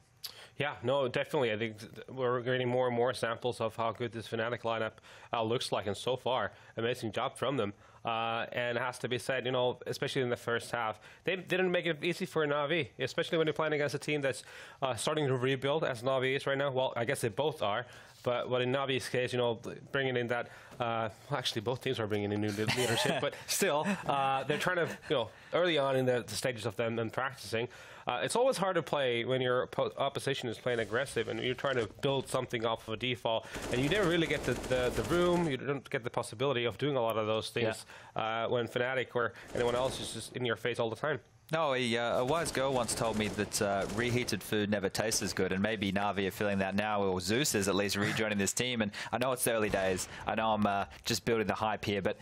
Speaker 2: Yeah, no, definitely. I think we're getting more and more samples of how good this Fnatic lineup looks like, and so far, amazing job from them. And it has to be said, you know, especially in the first half, they didn't make it easy for Na'Vi, especially when you're playing against a team that's starting to rebuild, as Na'Vi is right now. Well, I guess they both are. But in Navi's case, you know, bringing in that, actually both teams are bringing in new leadership, but still, they're trying to, you know, early on in the stages of them and practicing, it's always hard to play when your opposition is playing aggressive and you're trying to build something off of a default, and you never really get the room, you don't get the possibility of doing a lot of those things when Fnatic or anyone else is just in your face all the time.
Speaker 1: No, a wise girl once told me that reheated food never tastes as good, and maybe Na'Vi are feeling that now, or Zeus is at least rejoining this team. And I know it's the early days. I know I'm just building the hype here, but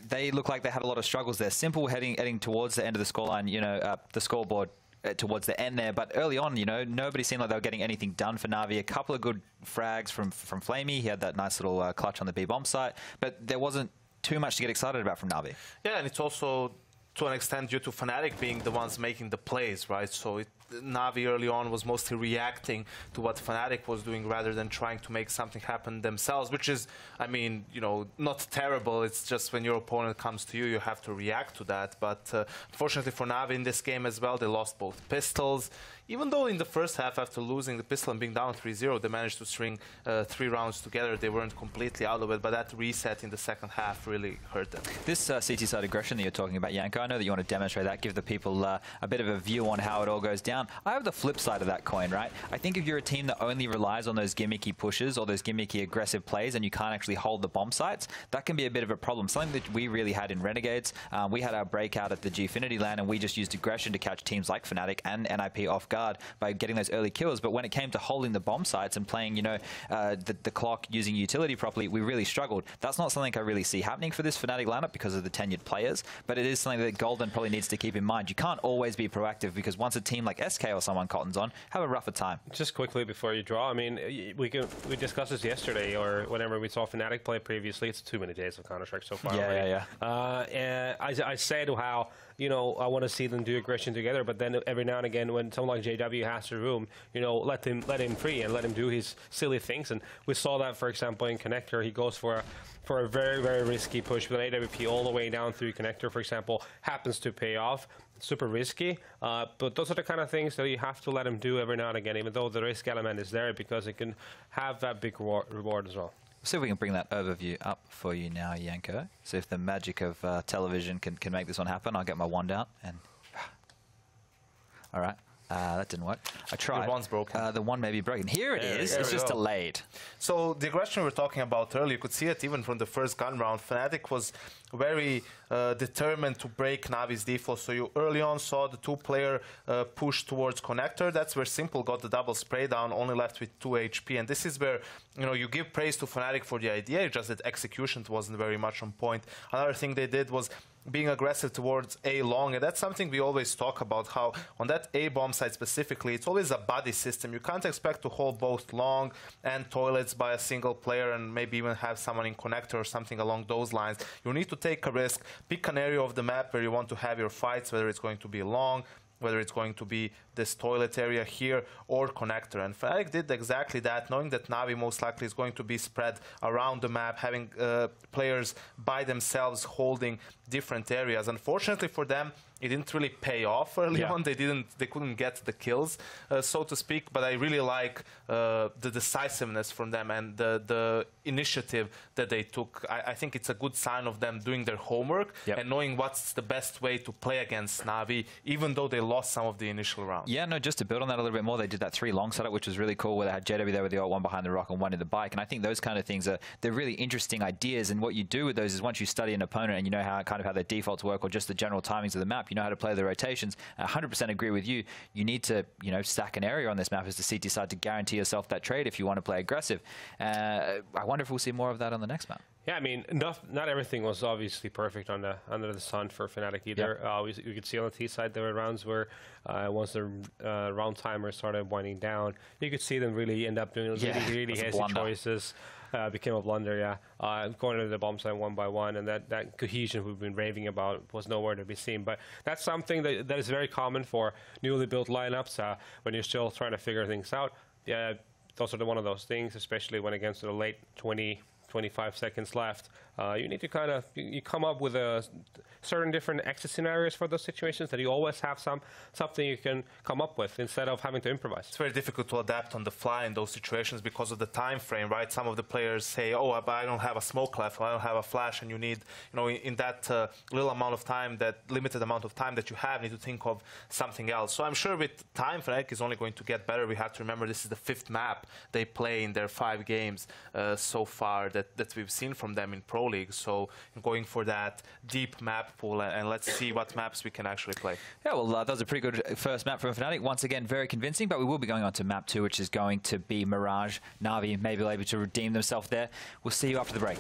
Speaker 1: they look like they had a lot of struggles there. Simple heading towards the end of the scoreline, you know, the scoreboard towards the end there. But early on, you know, nobody seemed like they were getting anything done for Na'Vi. A couple of good frags from flamie. He had that nice little clutch on the B-bomb site, but there wasn't too much to get excited about from Na'Vi.
Speaker 3: Yeah, and it's also, to an extent, due to Fnatic being the ones making the plays, right? So Na'Vi early on was mostly reacting to what Fnatic was doing rather than trying to make something happen themselves, which is, I mean, you know, not terrible. It's just when your opponent comes to you, you have to react to that. But unfortunately for Na'Vi in this game as well, they lost both pistols. Even though in the first half, after losing the pistol and being down 3-0, they managed to string 3 rounds together. They weren't completely out of it, but that reset in the second half really hurt them.
Speaker 1: This CT side aggression that you're talking about, Janko, I know that you want to demonstrate that, give the people a bit of a view on how it all goes down. I have the flip side of that coin, right? I think if you're a team that only relies on those gimmicky pushes or those gimmicky aggressive plays and you can't actually hold the bomb sites, that can be a bit of a problem. Something that we really had in Renegades. We had our breakout at the Gfinity LAN, and we just used aggression to catch teams like Fnatic and NIP off guard by getting those early kills. But when it came to holding the bomb sites and playing, you know, the clock using utility properly, we really struggled. That's not something I really see happening for this Fnatic lineup because of the tenured players, but it is something that Golden probably needs to keep in mind. You can't always be proactive, because once a team like SK or someone cottons on, have a rougher time. Just
Speaker 2: quickly before you draw, I mean, we discussed this yesterday or whenever we saw Fnatic play previously. It's too many days of Counter-Strike so far. And I said how, you know, I want to see them do aggression together, but then every now and again when someone like JW has the room, you know, let him free and let him do his silly things. And we saw that, for example, in Connector. He goes for a very, very risky push with an AWP all the way down through Connector, for example, happens to pay off. Super risky, but those are the kind of things that you have to let him do every now and again, even though the risk element is there, because it can have that big reward as well.
Speaker 1: See if we can bring that overview up for you now, Janko. See if the magic of television can make this one happen. I'll get my wand out and... All right. That didn't work. I tried.
Speaker 3: Your wand's broken.
Speaker 1: The wand may be broken. Here it is. It's just delayed.
Speaker 3: So the aggression we were talking about earlier, you could see it even from the first gun round. Fnatic was very determined to break Navi's default. So you early on saw the 2-player push towards Connector. That's where Simple got the double spray down, only left with 2 HP. And this is where, you know, you give praise to Fnatic for the idea, just that execution wasn't very much on point. Another thing they did was being aggressive towards A long, and that's something we always talk about, how on that A bomb site specifically, it's always a buddy system. You can't expect to hold both long and toilets by a single player and maybe even have someone in Connector or something along those lines. You need to take a risk, pick an area of the map where you want to have your fights, whether it's going to be long, whether it's going to be this toilet area here or Connector. And Fnatic did exactly that, knowing that Na'Vi most likely is going to be spread around the map, having players by themselves holding different areas. Unfortunately for them, it didn't really pay off early on. They couldn't get the kills, so to speak. But I really like the decisiveness from them and the initiative that they took. I think it's a good sign of them doing their homework and knowing what's the best way to play against Na'Vi, even though they lost some of the initial rounds.
Speaker 1: Yeah, no, just to build on that a little bit more, they did that 3 long setup, which was really cool, where they had JW there with the ult, 1 behind the rock and 1 in the bike. And I think those kind of things they're really interesting ideas. And what you do with those is, once you study an opponent and you know how their defaults work, or just the general timings of the map, you know how to play the rotations. I 100% agree with you. You need to, you know, stack an area on this map as the CT side to guarantee yourself that trade if you want to play aggressive. I wonder if we'll see more of that on the next map.
Speaker 2: Yeah, I mean, not everything was obviously perfect under the sun for Fnatic either. Yeah. We could see on the T side there were rounds where once the round timer started winding down, you could see them really end up doing really hasty choices. Became a blunder, going to the bomb side one by one, and that cohesion we've been raving about was nowhere to be seen. But that's something that is very common for newly built lineups when you're still trying to figure things out. Yeah, those are one of those things, especially when against the late 25 seconds left. You need to kind of you come up with certain different exit scenarios for those situations that you always have something you can come up with instead of having to improvise.
Speaker 3: It's very difficult to adapt on the fly in those situations because of the time frame, right? Some of the players say, "Oh, I don't have a smoke left, or I don't have a flash," and you need, in that little amount of time, that limited amount of time that you have, need to think of something else. So I'm sure with time, Fnatic is only going to get better. We have to remember this is the 5th map they play in their 5 games so far that we've seen from them in Pro League. So going for that deep map pool, and let's see what maps we can actually play.
Speaker 1: Yeah, well, that was a pretty good first map from Fnatic. Once again, very convincing, but we will be going on to map 2, which is going to be Mirage. Na'Vi may be able to redeem themselves there. We'll see you after the break.